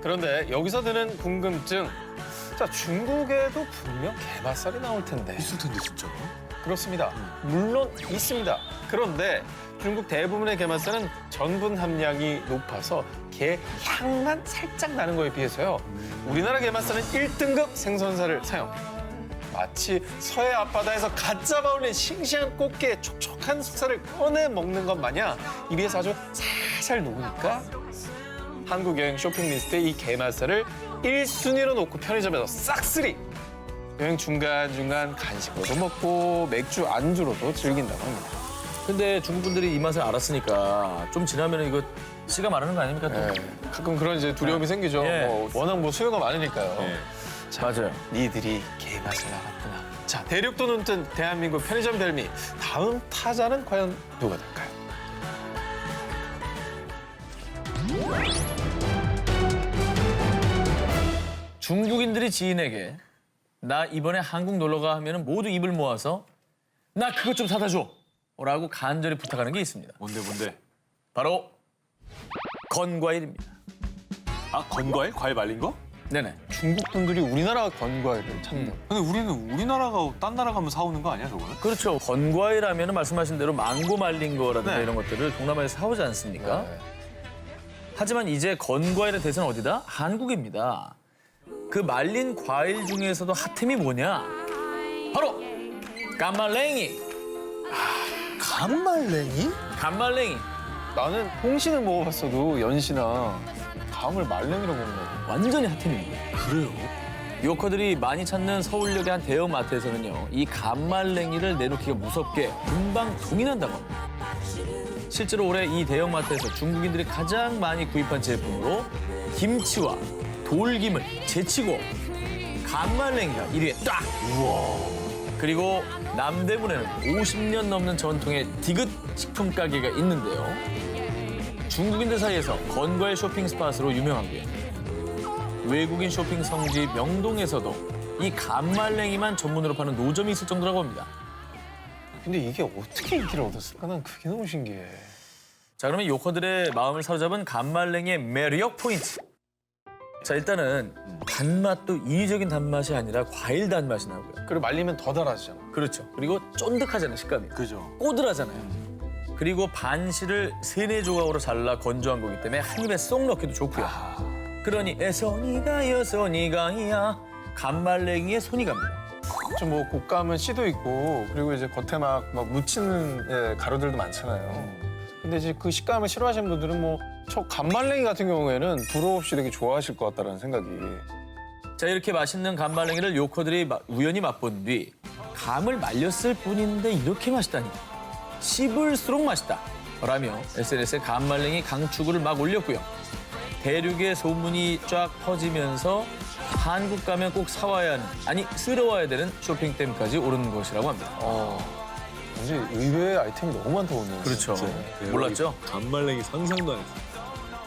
그런데 여기서 드는 궁금증. 자, 중국에도 분명 게맛살이 나올 텐데. 있을 텐데, 진짜. 그렇습니다. 물론 있습니다. 그런데 중국 대부분의 게맛살은 전분 함량이 높아서 게 향만 살짝 나는 거에 비해서요. 우리나라 게맛살은 1등급 생선살을 사용. 마치 서해 앞바다에서 갓 잡아 올린 싱싱한 꽃게의 촉촉한 속살을 꺼내 먹는 것 마냥 입에서 아주 살살 녹으니까 한국 여행 쇼핑 리스트에 이 게맛살을 1순위로 놓고 편의점에서 싹쓸이 여행 중간중간 간식으로도 먹고 맥주 안주로도 즐긴다고 합니다. 근데 중국 분들이 이 맛을 알았으니까 좀 지나면 이거 씨가 마르는 거 아닙니까? 또? 네, 가끔 그런 이제 두려움이 생기죠. 예. 워낙 수요가 많으니까요. 자, 맞아요. 니들이 게맛을 알았구나. 자, 대륙도 눈뜬 대한민국 편의점 별미. 다음 타자는 과연 누가 될까요? 중국인들이 지인에게 나 이번에 한국 놀러가 하면 모두 입을 모아서 나 그것 좀 사다 줘 라고 간절히 부탁하는 게 있습니다. 뭔데? 바로 건과일입니다. 아, 건과일? 과일 말린 거? 네네. 중국 분들이 우리나라 건과일을 찾는. 근데 우리는 우리나라 딴 나라 가면 사오는 거 아니야, 저거는? 그렇죠. 건과일 하면 말씀하신 대로 망고 말린 거라든가 네. 이런 것들을 동남아에서 사오지 않습니까? 하지만 이제 건과일의 대세는 어디다? 한국입니다. 그 말린 과일 중에서도 핫템이 뭐냐? 바로 감말랭이. 감말랭이? 감말랭이. 나는 홍시는 먹어봤어도 연시나 감을 말랭이로 먹는. 완전히 핫템입니다. 그래요? 요커들이 많이 찾는 서울역의 한 대형 마트에서는요, 이 감말랭이를 내놓기가 무섭게 금방 동이 난다고 합니다. 실제로 올해 이 대형 마트에서 중국인들이 가장 많이 구입한 제품으로 김치와 돌김을 제치고 감말랭이가 1위에 딱! 우와. 그리고 남대문에는 50년 넘는 전통의 디귿 식품 가게가 있는데요. 중국인들 사이에서 건과일 쇼핑 스팟으로 유명하고요. 외국인 쇼핑 성지 명동에서도 이 감말랭이만 전문으로 파는 노점이 있을 정도라고 합니다. 근데 이게 어떻게 인기를 얻었을까? 난 그게 너무 신기해. 자, 그러면 요커들의 마음을 사로잡은 감말랭이의 매력 포인트. 자, 일단은 단맛도 인위적인 단맛이 아니라 과일 단맛이 나고요. 그리고 말리면 더 달아지잖아. 그렇죠. 그리고 쫀득하잖아요, 식감이. 그죠. 꼬들하잖아요. 그리고 반실을 3-4조각으로 잘라 건조한 거기 때문에 한 입에 쏙 넣기도 좋고요. 그러니 애손이가 여손이가야 감말랭이의 손이 갑니다. 좀 뭐 곶감은 씨도 있고 그리고 이제 겉에 막 묻히는 가루들도 많잖아요. 근데 이제 그 식감을 싫어하시는 분들은 뭐 저 감말랭이 같은 경우에는 불호 없이 되게 좋아하실 것 같다는 생각이. 자, 이렇게 맛있는 감말랭이를 요커들이 우연히 맛본 뒤 감을 말렸을 뿐인데 이렇게 맛있다니. 씹을수록 맛있다. 라며 SNS에 감말랭이 강추구를 막 올렸고요. 대륙의 소문이 쫙 퍼지면서 한국 가면 꼭 사와야 하는, 아니 쓸어와야 되는 쇼핑템까지 오르는 것이라고 합니다. 완전 의외의 아이템이 너무 많다 오늘. 그렇죠. 몰랐죠? 감말랭이 상상도 안 했어.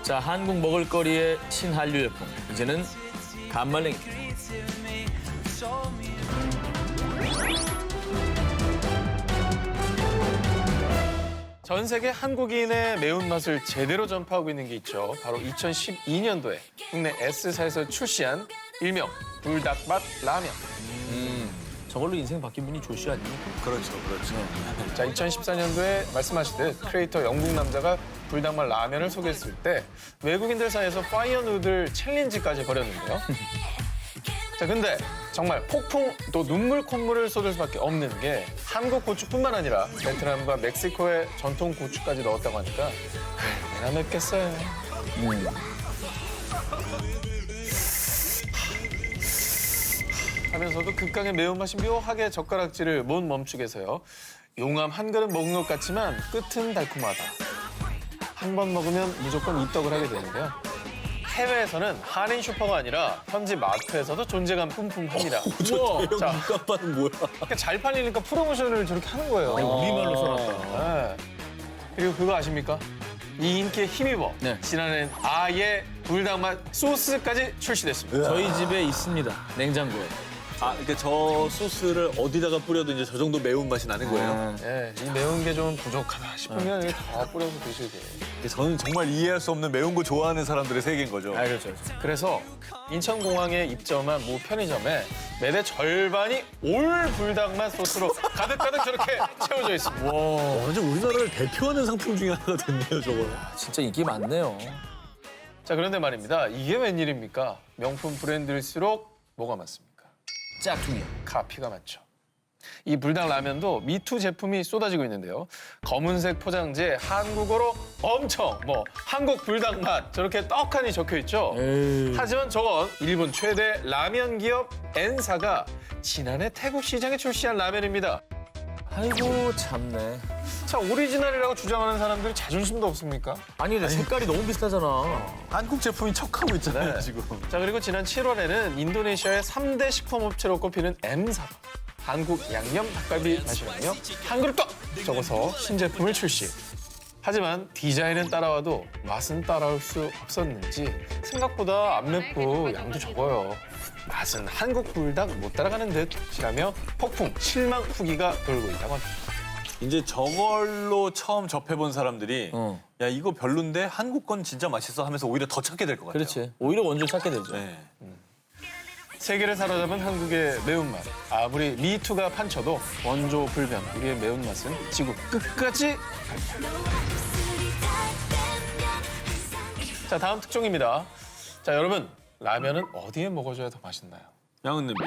자, 한국 먹을거리의 신한류 제품. 이제는 감말랭이. 전 세계 한국인의 매운맛을 제대로 전파하고 있는 게 있죠. 바로 2012년도에 국내 S사에서 출시한 일명 불닭맛 라면. 저걸로 인생 바뀐 분이 조씨 아니에요? 그렇죠. 자, 2014년도에 말씀하시듯 크리에이터 영국 남자가 불닭맛 라면을 소개했을 때 외국인들 사이에서 파이어 누들 챌린지까지 벌였는데요. 자, 근데 정말 폭풍 또 눈물 콧물을 쏟을 수밖에 없는 게 한국 고추뿐만 아니라 베트남과 멕시코의 전통 고추까지 넣었다고 하니까 내가 맵겠어요. 하면서도 극강의 매운맛이 묘하게 젓가락질을 못 멈추게 해서요. 용암 한 그릇 먹은 것 같지만 끝은 달콤하다. 한 번 먹으면 무조건 입덕을 하게 되는데요. 해외에서는 한인 슈퍼가 아니라 현지 마트에서도 존재감 뿜뿜합니다. 저 대형 자. 눈깜빡은 뭐야? 그러니까 잘 팔리니까 프로모션을 저렇게 하는 거예요. 우리말로 써놨다. 네. 그리고 그거 아십니까? 이 인기에 힘입어 네. 지난해엔 아예 불닭맛 소스까지 출시됐습니다. 저희 집에 있습니다. 냉장고에. 아, 그러니까 저 소스를 어디다가 뿌려도 이제 저 정도 매운맛이 나는 거예요? 예, 이 매운 게 좀 부족하다 싶으면 이렇게 다 뿌려서 드시게 돼요. 저는 정말 이해할 수 없는 매운 거 좋아하는 사람들의 세계인 거죠. 아, 그렇죠. 그래서 인천공항에 입점한 모 편의점에 매대 절반이 올 불닭맛 소스로 가득가득 저렇게 채워져 있습니다. 완전 우리나라를 대표하는 상품 중에 하나가 됐네요, 저거. 진짜 인기 많네요. 자, 그런데 말입니다. 이게 웬일입니까? 명품 브랜드일수록 뭐가 많습니까? 짝퉁이요. 카피가 많죠. 이 불닭 라면도 미투 제품이 쏟아지고 있는데요. 검은색 포장지에 한국어로 엄청 한국 불닭 맛 저렇게 떡하니 적혀 있죠. 하지만 저건 일본 최대 라면 기업 엔사가 지난해 태국 시장에 출시한 라면입니다. 아이고 참네. 자, 오리지널이라고 주장하는 사람들 자존심도 없습니까? 아니 근데 색깔이 너무 비슷하잖아. 한국 제품이 척하고 있잖아요, 네. 지금. 자, 그리고 지난 7월에는 인도네시아의 3대 식품업체로 꼽히는 M사가 한국 양념 닭갈비 맛이라며 한 그릇 더 적어서 신제품을 출시. 하지만 디자인은 따라와도 맛은 따라올 수 없었는지 생각보다 안 맵고 양도 적어요. 맛은 한국 불닭 못 따라가는 듯이라며 폭풍 실망 후기가 돌고 있다고 합니다. 이제 저걸로 처음 접해본 사람들이 야, 이거 별론데 한국 건 진짜 맛있어 하면서 오히려 더 찾게 될 것 같아요. 그렇지. 오히려 원조 찾게 되죠. 네. 세계를 사로잡은 한국의 매운맛. 아무리 미투가 판쳐도 원조 불변. 우리의 매운맛은 지구 끝까지 갑니다. 자, 다음 특종입니다. 자, 여러분. 라면은 어디에 먹어줘야 더 맛있나요? 양은 냄비.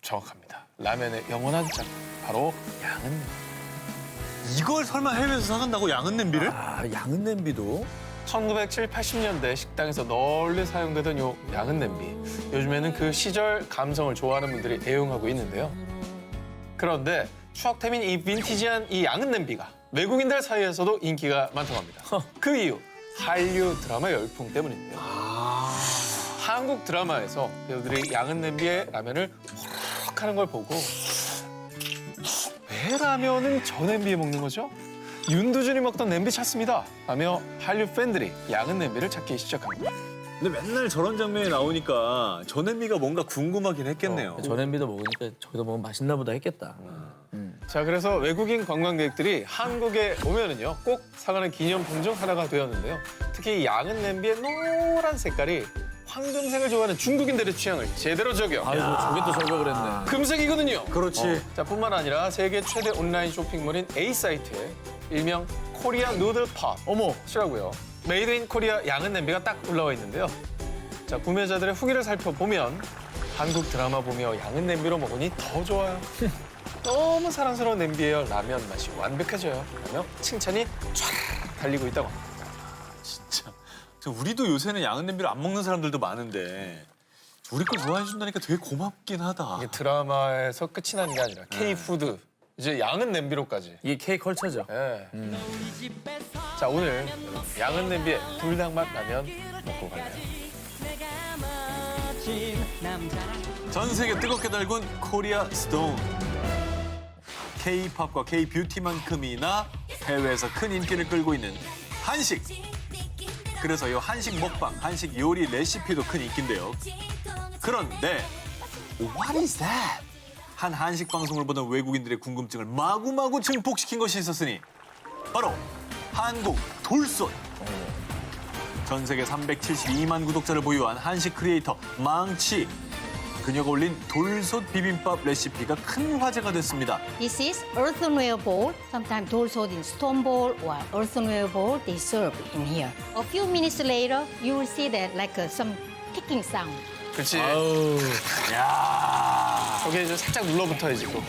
정확합니다. 라면의 영원한 짝. 바로 양은 냄비. 이걸 설마 해외에서 사간다고 양은 냄비를? 아, 양은 냄비도? 1970, 80년대 식당에서 널리 사용되던 요 양은 냄비. 요즘에는 그 시절 감성을 좋아하는 분들이 애용하고 있는데요. 그런데 추억템인 이 빈티지한 이 양은 냄비가 외국인들 사이에서도 인기가 많다고 합니다. 그 이유, 한류 드라마 열풍 때문인데요. 한국 드라마에서 배우들이 양은 냄비에 라면을 호로록 하는 걸 보고 왜 라면은 저 냄비에 먹는 거죠? 윤두준이 먹던 냄비 찾습니다. 라며 한류 팬들이 양은 냄비를 찾기 시작합니다. 근데 맨날 저런 장면이 나오니까 저 냄비가 뭔가 궁금하긴 했겠네요. 저 냄비도 먹으니까 저기도 먹으면 맛있나 보다 했겠다. 자, 그래서 외국인 관광객들이 한국에 오면은요 꼭 사가는 기념품 중 하나가 되었는데요. 특히 이 양은 냄비의 노란 색깔이 황금색을 좋아하는 중국인들의 취향을 제대로 저격. 아이고 저게 또 저격을 했네. 금색이거든요. 그렇지. 자, 뿐만 아니라 세계 최대 온라인 쇼핑몰인 A사이트에 일명 코리아 누들팟 어머시라고요. 메이드 인 코리아 양은 냄비가 딱 올라와 있는데요. 자, 구매자들의 후기를 살펴보면 한국 드라마 보며 양은 냄비로 먹으니 더 좋아요. 너무 사랑스러운 냄비예요. 라면 맛이 완벽해져요. 라며 칭찬이 쫙 달리고 있다고 합니다. 진짜. 우리도 요새는 양은 냄비를 안 먹는 사람들도 많은데 우리 걸 좋아해 준다니까 되게 고맙긴 하다. 이게 드라마에서 끝이 나는 게 아니라 K푸드, 이제 양은 냄비로까지. 이게 K컬처죠. 예. 자, 오늘 양은 냄비에 불닭맛 라면 먹고 갈래요. 전 세계 뜨겁게 달군 코리아 스톤. K-팝과 K-뷰티만큼이나 해외에서 큰 인기를 끌고 있는 한식. 그래서 이 한식 먹방, 한식 요리 레시피도 큰 인기인데요. 그런데 What is that? 한 한식 방송을 보던 외국인들의 궁금증을 마구마구 증폭시킨 것이 있었으니 바로 한국 돌솥. 전 세계 372만 구독자를 보유한 한식 크리에이터 망치. 그녀가 올린 돌솥 비빔밥 레시피가 큰 화제가 됐습니다. This is earthenware bowl. Sometimes 돌솥 in stone bowl or earthenware bowl. They serve in here. A few minutes later, you will see that like some ticking sound. 그렇지. 야 저게 이제 살짝 눌러붙어야지 또.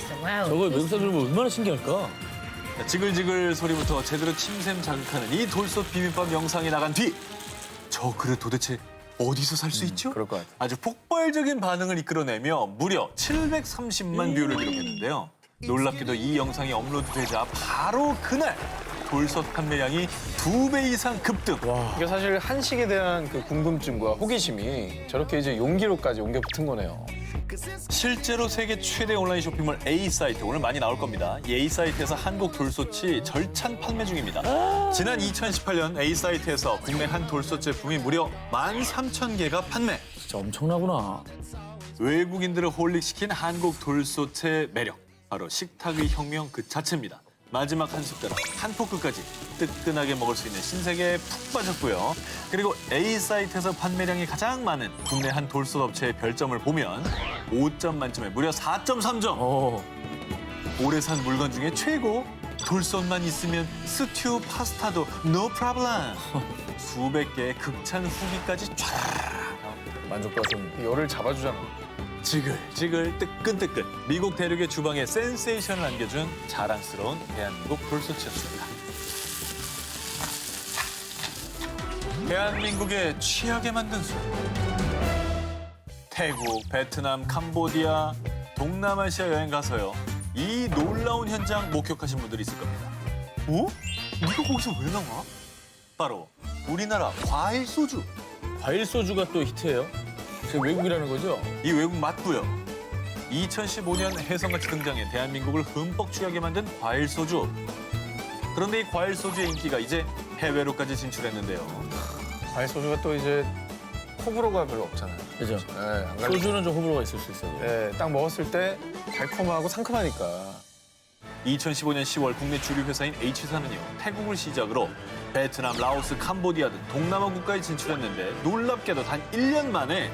저거 외국 사람들 보면 얼마나 신기할까? 지글지글 소리부터 제대로 침샘 자극하는 이 돌솥 비빔밥 영상이 나간 뒤 저 그릇 도대체 어디서 살 수 있죠? 그럴 것 같아. 아주 폭발적인 반응을 이끌어내며 무려 730만 뷰를 기록했는데요. 놀랍게도 이 영상이 업로드되자 바로 그날 돌솥 판매량이 2배 이상 급등. 이게 사실 한식에 대한 그 궁금증과 호기심이 저렇게 이제 용기로까지 옮겨 붙은 거네요. 실제로 세계 최대 온라인 쇼핑몰 A사이트 오늘 많이 나올 겁니다. 이 A사이트에서 한국 돌솥이 절찬 판매 중입니다. 지난 2018년 A사이트에서 국내 한 돌솥 제품이 무려 13,000개가 판매. 진짜 엄청나구나. 외국인들을 홀릭시킨 한국 돌솥의 매력. 바로 식탁의 혁명 그 자체입니다. 마지막 한 숟가락, 한 포크까지 뜨끈하게 먹을 수 있는 신세계에 푹 빠졌고요. 그리고 A사이트에서 판매량이 가장 많은 국내 한 돌솥 업체의 별점을 보면 5점 만점에 무려 4.3점. 오래 산 물건 중에 최고. 돌솥만 있으면 스튜, 파스타도 no problem. 수백 개의 극찬 후기까지 쫙. 만족도가 열을 잡아주잖아. 지글지글 뜨끈뜨끈 미국 대륙의 주방에 센세이션을 안겨준 자랑스러운 대한민국 돌솥이었습니다. 대한민국의 취하게 만든 술. 태국, 베트남, 캄보디아, 동남아시아 여행 가서요. 이 놀라운 현장 목격하신 분들이 있을 겁니다. 어? 이거 거기서 왜 나와? 바로 우리나라 과일 소주. 과일 소주가 또 히트예요? 지금 외국이라는 거죠? 이 외국 맞고요. 2015년 혜성같이 등장해 대한민국을 흠뻑 취하게 만든 과일 소주. 그런데 이 과일 소주의 인기가 이제 해외로까지 진출했는데요. 과일 소주가 또 이제 호불호가 별로 없잖아요. 그죠? 네, 안 그래도- 소주는 좀 호불호가 있을 수 있어요. 네, 딱 먹었을 때 달콤하고 상큼하니까. 2015년 10월 국내 주류 회사인 H사는요. 태국을 시작으로 베트남, 라오스, 캄보디아 등 동남아 국가에 진출했는데 놀랍게도 단 1년 만에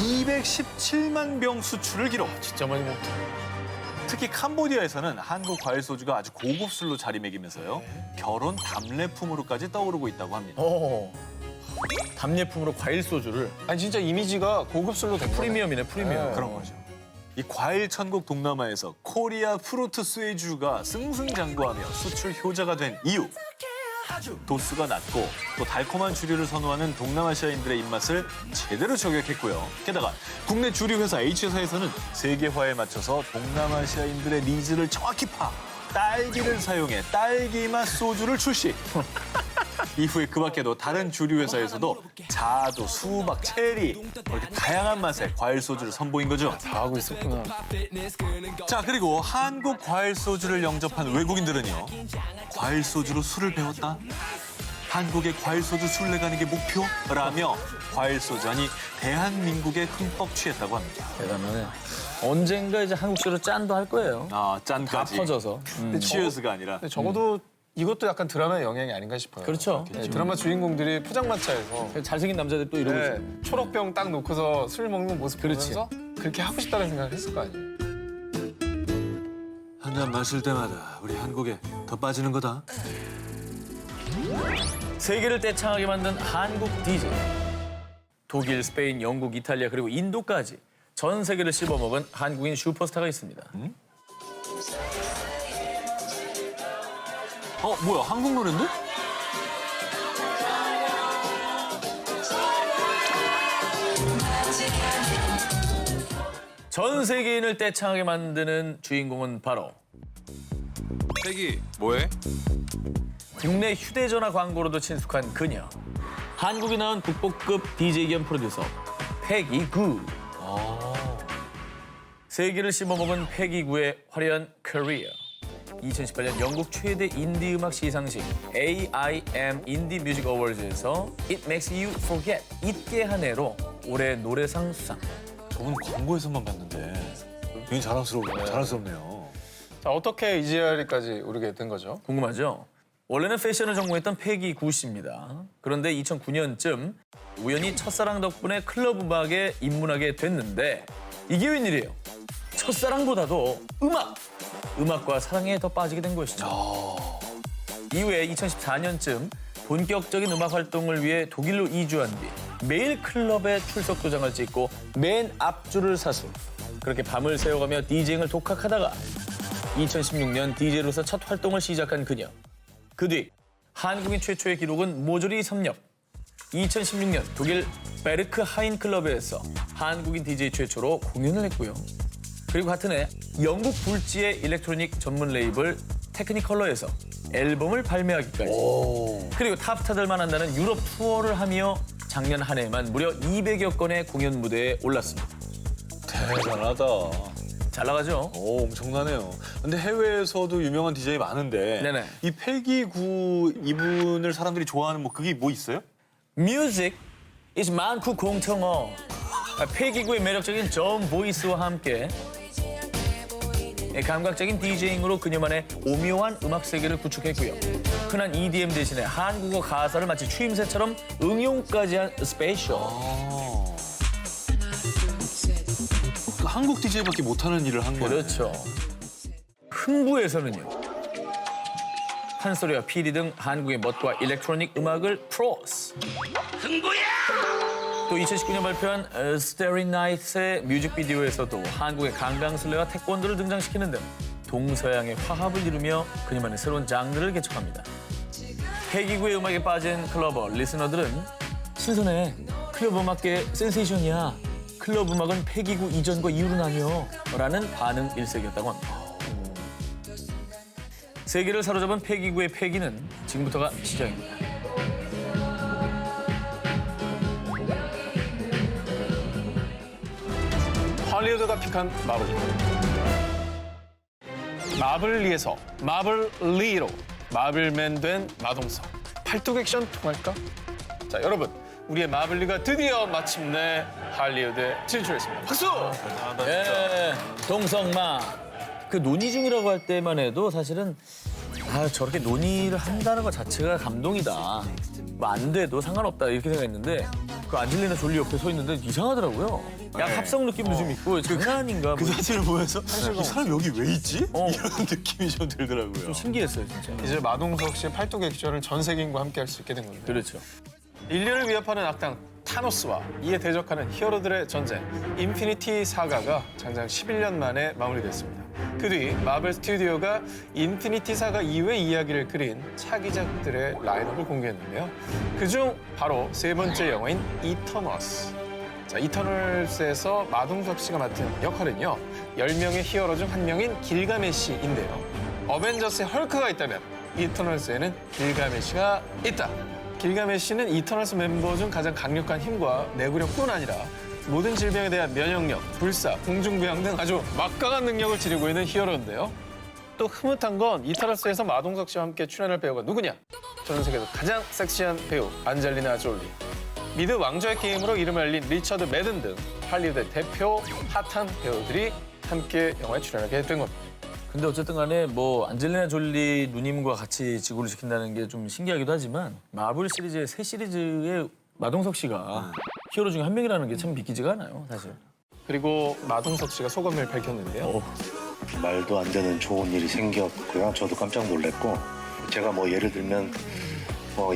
217만 병 수출을 기록. 진짜 많이 먹다. 특히 캄보디아에서는 한국 과일 소주가 아주 고급 술로 자리매기면서요. 결혼 답례품으로까지 떠오르고 있다고 합니다. 답례품으로 과일 소주를. 아니 진짜 이미지가 고급술로 된 거네. 프리미엄이네, 프리미엄. 네. 그런 거죠. 이 과일 천국 동남아에서 코리아 프루트 스웨주가 승승장구하며 수출 효자가 된 이유. 도수가 낮고 또 달콤한 주류를 선호하는 동남아시아인들의 입맛을 제대로 저격했고요. 게다가 국내 주류 회사 H사에서는 세계화에 맞춰서 동남아시아인들의 니즈를 정확히 딸기를 사용해 딸기맛 소주를 출시. 이후에 그 밖에도 다른 주류 회사에서도 자두, 수박, 체리 이렇게 다양한 맛의 과일 소주를 선보인 거죠. 다 하고 있었구나. 자, 그리고 한국 과일 소주를 영접한 외국인들은요. 과일 소주로 술을 배웠다. 한국의 과일 소주 순례가는 게 목표라며 과일 소주 아니 대한민국에 흠뻑 취했다고 합니다. 대단하네. 언젠가 이제 한국 술로 짠도 할 거예요. 아, 다 짠까지. 퍼져서. 치어스가 아니라. 근데 적어도 이것도 약간 드라마의 영향이 아닌가 싶어요. 그렇죠. 네, 드라마 주인공들이 포장마차에서 잘생긴 남자들 또 이러고 있어요. 네, 초록병 딱 놓고서 술 먹는 모습 그렇지. 보면서 그렇게 하고 싶다는 생각을 했을 거 아니에요. 한 잔 마실 때마다 우리 한국에 더 빠지는 거다. 세계를 떼창하게 만든 한국 DJ. 독일, 스페인, 영국, 이탈리아 그리고 인도까지 전 세계를 씹어먹은 한국인 슈퍼스타가 있습니다. 뭐야, 한국 노래인데? 전 세계인을 떼창하게 만드는 주인공은 바로 태기 뭐해? 국내 휴대전화 광고로도 친숙한 그녀. 한국이 나온 국보급 DJ 겸 프로듀서 패기구. 세계를 씹어먹은 패기구의 화려한 커리어. 2018년 영국 최대 인디 음악 시상식 AIM 인디 뮤직 어워즈에서 It Makes You Forget 잊게 한 해로 올해 노래상 수상. 저는 광고에서만 봤는데 굉장히 자랑스럽네요. 자, 어떻게 이 자리까지 오르게 된 거죠? 궁금하죠? 원래는 패션을 전공했던 패기구 씨입니다. 그런데 2009년쯤 우연히 첫사랑 덕분에 클럽 음악에 입문하게 됐는데 이게 웬일이에요? 첫사랑보다도 음악과 사랑에 더 빠지게 된 것이죠. 이후에 2014년쯤 본격적인 음악 활동을 위해 독일로 이주한 뒤 매일 클럽에 출석 도장을 찍고 맨 앞줄을 사수. 그렇게 밤을 새워가며 디제잉을 독학하다가 2016년 DJ로서 첫 활동을 시작한 그녀. 그 뒤 한국인 최초의 기록은 모조리 섭렵. 2016년 독일 베르크 하인 클럽에서 한국인 DJ 최초로 공연을 했고요. 그리고 같은 해 영국 불지의 일렉트로닉 전문 레이블 테크니컬러에서 앨범을 발매하기까지. 그리고 탑스타들만 한다는 유럽 투어를 하며 작년 한 해에만 무려 200여 건의 공연 무대에 올랐습니다. 대단하다. 잘 나가죠? 오, 엄청나네요. 근데 해외에서도 유명한 DJ 많은데 네네. 이 패기구 이분을 사람들이 좋아하는 뭐 그게 뭐 있어요? 뮤직 is 많고 공통어. 패기구의 매력적인 저음 보이스와 함께 감각적인 디제잉으로 그녀만의 오묘한 음악 세계를 구축했고요. 흔한 EDM 대신에 한국어 가사를 마치 추임새처럼 응용까지 한 스페셜. 한국 DJ밖에 못하는 일을 한 거예요. 그렇죠. 흥부에서는요. 판소리와 PD 등 한국의 멋과 일렉트로닉 음악을 크로스. 흥부야! 또 2019년 발표한 Starry Night의 뮤직비디오에서도 한국의 강강술래와 태권도를 등장시키는 등 동서양의 화합을 이루며 그녀만의 새로운 장르를 개척합니다. 패기구의 음악에 빠진 클러버 리스너들은 신선해. 클럽 음악계 센세이션이야. 클럽 음악은 패기구 이전과 이후로 나뉘어. 라는 반응 일색이었다고 합니다. 세계를 사로잡은 패기구의 패기는 지금부터가 시작입니다. 할리우드가 픽한 마블. 마블리에서 마블리로 마블맨 된 마동석. 팔뚝 액션 통할까? 자, 여러분. 우리의 마블리가 드디어 마침내 할리우드에 진출했습니다. 박수! 예, 동성마. 그 논의 중이라고 할 때만 해도 사실은 저렇게 논의를 한다는 것 자체가 감동이다. 뭐 안 돼도 상관없다 이렇게 생각했는데 그 안젤리나 졸리 옆에 서 있는데 이상하더라고요. 약 합성 느낌도 좀 있고 장난 아닌가. 그 뭐 사진을 보면서 이 사람 여기 왜 있지? 어. 이런 느낌이 좀 들더라고요. 좀 신기했어요 진짜. 이제 마동석 씨의 팔뚝 액션을 전 세계인과 함께 할 수 있게 된 겁니다. 그렇죠. 인류를 위협하는 악당 타노스와 이에 대적하는 히어로들의 전쟁 인피니티 사가가 장장 11년 만에 마무리됐습니다. 그 뒤 마블 스튜디오가 인피니티 사가 이후의 이야기를 그린 차기작들의 라인업을 공개했는데요. 그중 바로 세 번째 영화인 이터널스. 자, 이터널스에서 마동석 씨가 맡은 역할은요. 10명의 히어로 중 한 명인 길가메시인데요. 어벤져스에 헐크가 있다면 이터널스에는 길가메시가 있다. 길가메시는 이터널스 멤버 중 가장 강력한 힘과 내구력뿐 아니라 모든 질병에 대한 면역력, 불사, 공중부양 등 아주 막강한 능력을 지니고 있는 히어로인데요. 또 흐뭇한 건 이터널스에서 마동석 씨와 함께 출연할 배우가 누구냐? 전 세계에서 가장 섹시한 배우 안젤리나 졸리. 미드 왕좌의 게임으로 이름을 알린 리처드 매든 등 할리우드의 대표 핫한 배우들이 함께 영화에 출연하게 된 겁니다. 근데 어쨌든 간에 뭐 안젤리나 졸리 누님과 같이 지구를 지킨다는 게 좀 신기하기도 하지만 마블 시리즈의 새 시리즈에 마동석 씨가 히어로 중에 한 명이라는 게 참 믿기지가 않아요, 사실. 그리고 마동석 씨가 소감을 밝혔는데요. 말도 안 되는 좋은 일이 생겼고요. 저도 깜짝 놀랐고 제가 뭐 예를 들면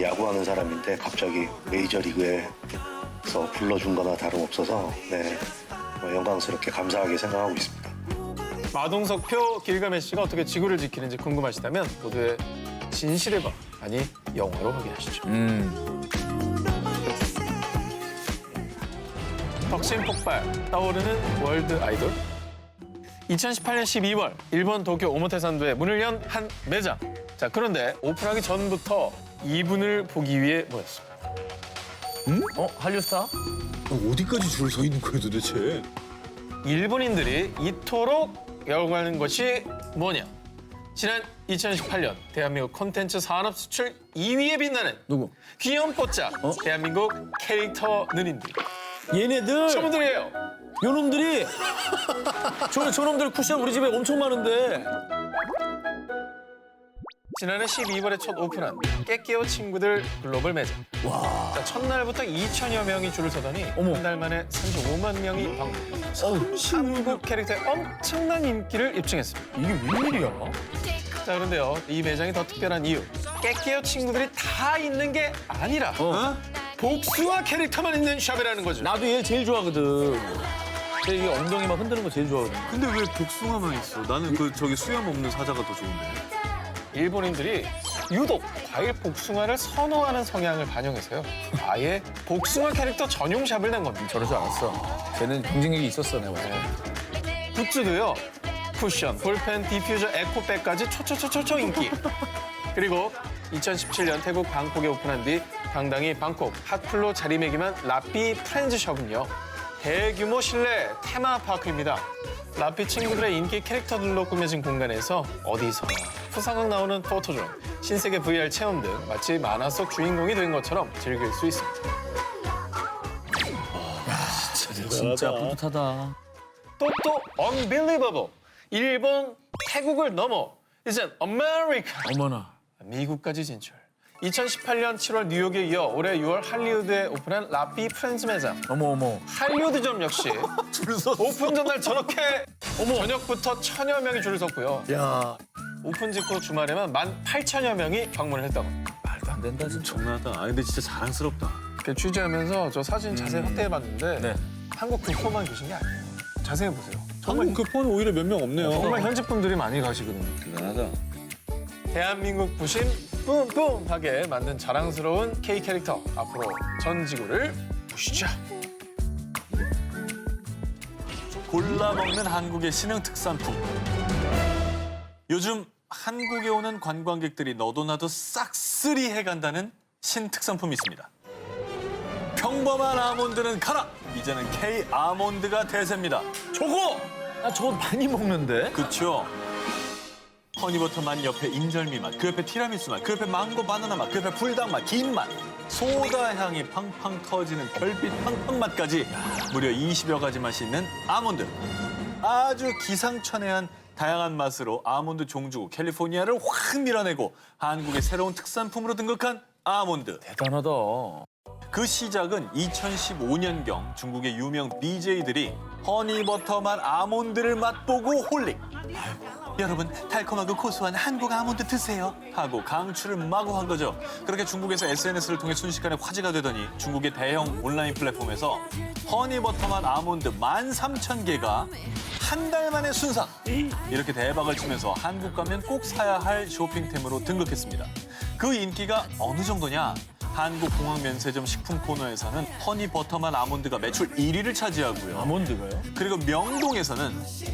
야구하는 사람인데 갑자기 메이저리그에서 불러준 거나 다름없어서 영광스럽게 감사하게 생각하고 있습니다. 마동석표 길가메시가 어떻게 지구를 지키는지 궁금하시다면 모두의 진실의 밤, 아니 영화로 확인하시죠. 덕심 폭발, 떠오르는 월드 아이돌. 2018년 12월 일본 도쿄 오모테산도에 문을 연 한 매장. 자, 그런데 오픈하기 전부터 이분을 보기 위해 모였습니다. 한류 스타? 어디까지 줄을 서 있는 거예요 도대체? 일본인들이 이토록 열광하는 것이 뭐냐? 지난 2018년 대한민국 콘텐츠 산업 수출 2위에 빛나는 누구? 귀염뽀짝 대한민국 캐릭터 누님들. 얘네들! 저분들이에요. 요놈들이! 저놈들 쿠션 우리 집에 엄청 많은데. 지난해 12월에 첫 오픈한 깨끼오 친구들 글로벌 매장. 와. 자, 첫날부터 2천여 명이 줄을 서더니 한 달 만에 35만 명이 방문. 한국 캐릭터의 엄청난 인기를 입증했습니다. 이게 웬일이야? 자, 그런데요. 이 매장이 더 특별한 이유. 깨끼오 친구들이 다 있는 게 아니라 복숭아 캐릭터만 있는 샵이라는 거죠. 나도 얘 제일 좋아하거든. 쟤 이게 엉덩이 막 흔드는 거 제일 좋아하거든. 근데 왜 복숭아만 있어? 나는 저기 수염 없는 사자가 더 좋은데. 일본인들이 유독 과일 복숭아를 선호하는 성향을 반영해서요. 아예 복숭아 캐릭터 전용 샵을 낸 겁니다. 저럴 줄 알았어. 쟤는 경쟁력이 있었어, 내가 봤을 때. 굿즈도요. 쿠션, 볼펜, 디퓨저, 에코백까지 초초초초초 인기. 그리고 2017년 태국 방콕에 오픈한 뒤 당당히 방콕 핫플로 자리매김한 라삐 프렌즈숍은요. 대규모 실내 테마파크입니다. 라삐 친구들의 인기 캐릭터들로 꾸며진 공간에서 어디서나 후상극 나오는 포토존, 신세계 VR 체험 등 마치 만화 속 주인공이 된 것처럼 즐길 수 있습니다. 진짜 뿌듯하다. 또 unbelievable. 일본, 태국을 넘어 이젠 아메리카. 어머나. 미국까지 진출. 2018년 7월 뉴욕에 이어 올해 6월 할리우드에 오픈한 라삐 프렌즈 매장. 어머. 할리우드점 역시 오픈 전날 저렇게 저녁부터 1000여 명이 줄을 섰고요. 야. 오픈 직후 주말에만 18,000여 명이 방문을 했다고. 말도 안 된다, 진짜. 정나다. 아 근데 진짜 자랑스럽다. 이렇게 취재하면서 저 사진 자세히 확대해봤는데 네. 한국 교포만 계신 게 아니에요. 자세히 보세요. 정말 한국 교포는 오히려 몇 명 없네요. 정말 현지 분들이 많이 가시거든요. 대단하다. 대한민국 부심 뿜뿜하게 만든 자랑스러운 K 캐릭터. 앞으로 전 지구를 보시죠. 골라 먹는 한국의 신흥 특산품. 요즘 한국에 오는 관광객들이 너도 나도 싹쓸이 해간다는 신특산품이 있습니다. 평범한 아몬드는 가라! 이제는 K 아몬드가 대세입니다. 저거! 나 저거 많이 먹는데? 그쵸? 허니버터 맛 옆에 인절미 맛, 그 옆에 티라미수 맛, 그 옆에 망고 바나나 맛, 그 옆에 불닭 맛, 긴 맛, 소다 향이 팡팡 터지는 별빛 팡팡 맛까지 무려 20여 가지 맛이 있는 아몬드. 아주 기상천외한 다양한 맛으로 아몬드 종주국 캘리포니아를 확 밀어내고 한국의 새로운 특산품으로 등극한 아몬드. 대단하다. 그 시작은 2015년경 중국의 유명 BJ들이 허니버터 맛 아몬드를 맛보고 홀릭. 여러분 달콤하고 고소한 한국 아몬드 드세요 하고 강추를 마구 한 거죠. 그렇게 중국에서 SNS를 통해 순식간에 화제가 되더니 중국의 대형 온라인 플랫폼에서 허니버터 맛 아몬드 13,000개가 한 달 만에 순삭. 이렇게 대박을 치면서 한국 가면 꼭 사야 할 쇼핑템으로 등극했습니다. 그 인기가 어느 정도냐? 한국 공항 면세점 식품 코너에서는 허니버터맛 아몬드가 매출 1위를 차지하고요. 아몬드가요? 그리고 명동에서는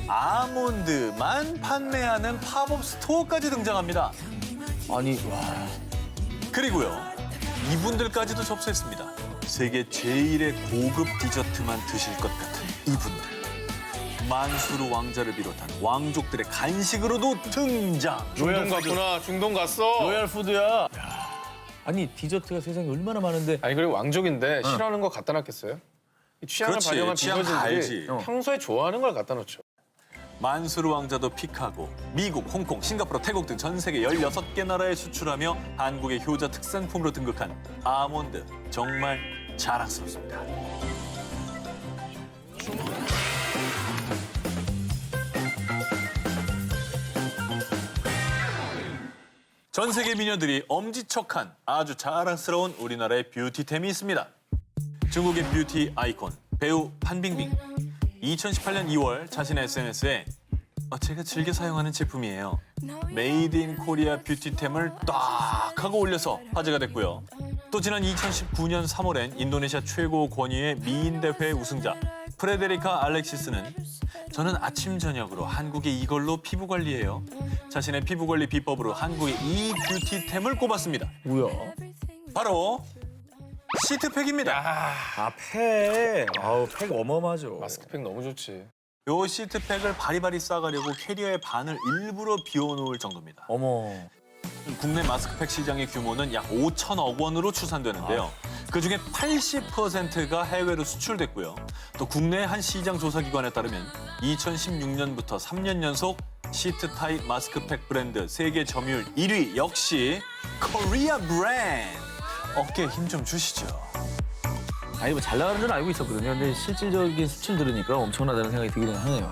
아몬드만 판매하는 팝업 스토어까지 등장합니다. 아니, 와. 그리고요, 이분들까지도 접수했습니다. 세계 제일의 고급 디저트만 드실 것 같은 이분들. 만수르 왕자를 비롯한 왕족들의 간식으로도 등장. 중동 갔구나. 중동 갔어. 로얄 푸드야. 아니, 디저트가 세상에 얼마나 많은데. 아니 그리고 왕족인데 싫어하는 거 갖다 놨겠어요? 이 취향을 그렇지, 반영한 취향 다 비거진들이 알지. 평소에 좋아하는 걸 갖다 놓죠. 만수르 왕자도 픽하고 미국, 홍콩, 싱가포르, 태국 등 전 세계 16개 나라에 수출하며 한국의 효자 특산품으로 등극한 아몬드. 정말 자랑스럽습니다. 전 세계 미녀들이 엄지척한 아주 자랑스러운 우리나라의 뷰티템이 있습니다. 중국의 뷰티 아이콘 배우 판빙빙. 2018년 2월 자신의 SNS에 제가 즐겨 사용하는 제품이에요. 메이드 인 코리아 뷰티템을 딱 하고 올려서 화제가 됐고요. 또 지난 2019년 3월엔 인도네시아 최고 권위의 미인대회 우승자 프레데리카 알렉시스는 저는 아침 저녁으로 한국에 이걸로 피부 관리해요. 자신의 피부 관리 비법으로 한국의 이 뷰티템을 꼽았습니다. 뭐야? 바로 시트팩입니다. 아, 팩. 아우, 팩 어마어마하죠. 마스크팩 너무 좋지. 요 시트팩을 바리바리 싸가려고 캐리어의 반을 일부러 비워놓을 정도입니다. 어머. 국내 마스크팩 시장의 규모는 약 5천억 원으로 추산되는데요. 그중에 80%가 해외로 수출됐고요. 또 국내 한 시장 조사기관에 따르면 2016년부터 3년 연속 시트 타입 마스크팩 브랜드 세계 점유율 1위 역시 코리아 브랜드. 어깨에 힘 좀 주시죠. 아니, 뭐 잘 나가는 줄 알고 있었거든요. 근데 실질적인 수출 들으니까 엄청나다는 생각이 들긴 하네요.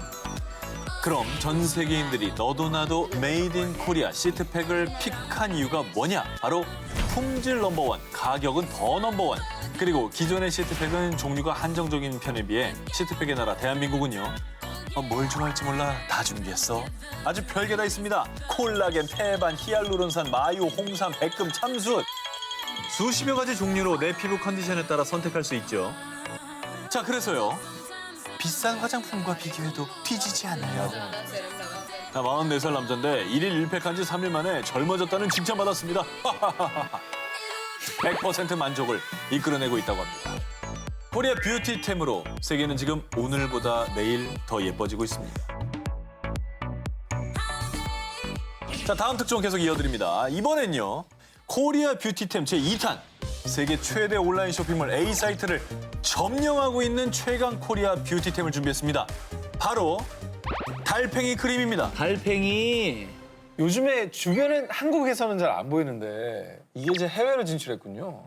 그럼 전 세계인들이 너도 나도 메이드 인 코리아 시트팩을 픽한 이유가 뭐냐? 바로 품질 넘버원, 가격은 더 넘버원. 그리고 기존의 시트팩은 종류가 한정적인 편에 비해 시트팩의 나라 대한민국은요. 뭘 좋아할지 몰라 다 준비했어. 아주 별게 다 있습니다. 콜라겐, 페반, 히알루론산, 마요, 홍삼, 백금, 참숯. 수십여 가지 종류로 내 피부 컨디션에 따라 선택할 수 있죠. 자, 그래서요. 비싼 화장품과 비교해도 뒤지지 않아요. 나 44살 남자인데 1일 1팩한 지 3일 만에 젊어졌다는 칭찬받았습니다. 100% 만족을 이끌어내고 있다고 합니다. 코리아 뷰티템으로 세계는 지금 오늘보다 내일 더 예뻐지고 있습니다. 자, 다음 특종 계속 이어드립니다. 이번엔요. 코리아 뷰티템 제2탄. 세계 최대 온라인 쇼핑몰 A사이트를 점령하고 있는 최강 코리아 뷰티템을 준비했습니다. 바로 달팽이 크림입니다. 달팽이. 요즘에 주변엔 한국에서는 잘 안 보이는데 이게 이제 해외로 진출했군요.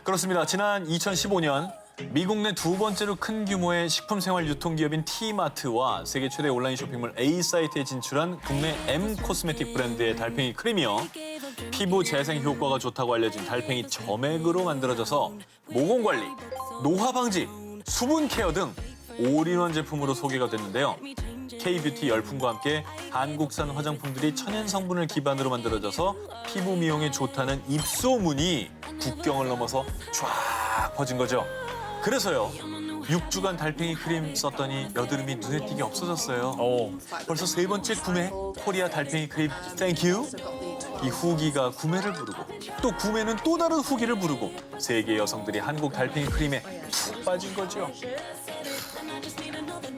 그렇습니다. 지난 2015년 미국 내 두 번째로 큰 규모의 식품 생활 유통기업인 T마트와 세계 최대 온라인 쇼핑몰 A사이트에 진출한 국내 M 코스메틱 브랜드의 달팽이 크림이요. 피부 재생 효과가 좋다고 알려진 달팽이 점액으로 만들어져서 모공 관리, 노화 방지, 수분 케어 등 올인원 제품으로 소개가 됐는데요. K-뷰티 열풍과 함께 한국산 화장품들이 천연 성분을 기반으로 만들어져서 피부 미용에 좋다는 입소문이 국경을 넘어서 쫙 퍼진 거죠. 그래서요. 6주간 달팽이 크림 썼더니 여드름이 눈에 띄게 없어졌어요. 벌써 세 번째 구매 코리아 달팽이 크림 땡큐. 이 후기가 구매를 부르고 또 구매는 또 다른 후기를 부르고 세계 여성들이 한국 달팽이 크림에 푹 빠진 거죠.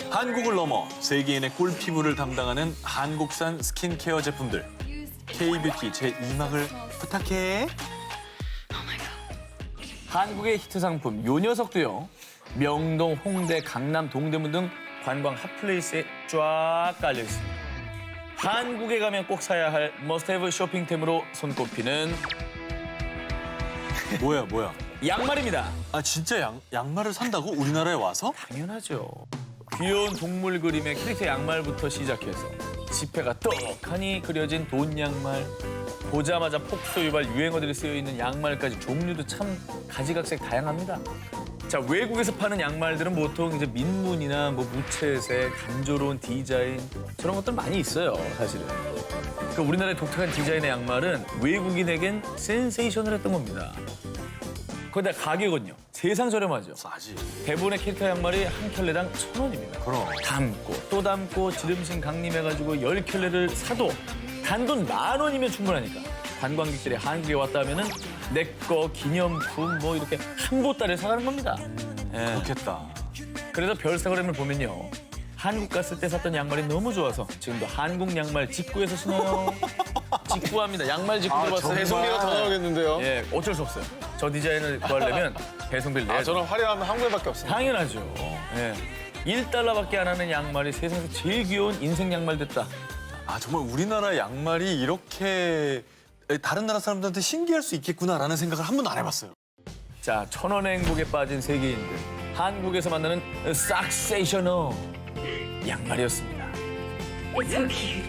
한국을 넘어 세계인의 꿀 피부를 담당하는 한국산 스킨케어 제품들. K-뷰티 제2막을 부탁해. 한국의 히트 상품 요 녀석도요. 명동, 홍대, 강남, 동대문 등 관광 핫플레이스에 쫙 깔려 있습니다. 한국에 가면 꼭 사야 할 머스트헤브 쇼핑템으로 손꼽히는 뭐야? 양말입니다. 아, 진짜 양말을 산다고? 우리나라에 와서? 당연하죠. 귀여운 동물 그림의 캐릭터 양말부터 시작해서 지폐가 떡하니 그려진 돈 양말, 보자마자 폭소 유발 유행어들이 쓰여 있는 양말까지 종류도 참 가지각색 다양합니다. 자, 외국에서 파는 양말들은 보통 이제 민문이나 뭐 무채색, 단조로운 디자인 저런 것들 많이 있어요, 사실은. 그러니까 우리나라의 독특한 디자인의 양말은 외국인에겐 센세이션을 했던 겁니다. 거기다 가격은요, 세상 저렴하죠. 싸지. 대부분의 캐릭터 양말이 한 켤레당 1,000원입니다. 그럼. 담고 또 담고 지름신 강림해가지고 10켤레를 사도 단돈 10,000원이면 충분하니까 관광객들이 한국에 왔다 하면은 내 거 기념품 뭐 이렇게 한 보따리 사가는 겁니다. 예. 좋겠다. 그래서 별사그램을 보면요. 한국 갔을 때 샀던 양말이 너무 좋아서 지금도 한국 양말 직구해서 신어요. 직구합니다. 양말 직구 들어봤어요. 배송비가 더 나오겠는데요. 예, 어쩔 수 없어요. 저 디자인을 구하려면 배송비를 내야 저런 화려하면 한국에밖에 없습니다. 당연하죠. 예. 1달러밖에 안 하는 양말이 세상에서 제일 귀여운 인생 양말 됐다. 아, 정말 우리나라 양말이 이렇게 다른 나라 사람들한테 신기할 수 있겠구나라는 생각을 한 번도 안 해봤어요. 자, 1,000원의 행복에 빠진 세계인들. 한국에서 만나는 싹세이셔너 양말이었습니다. It's so cute.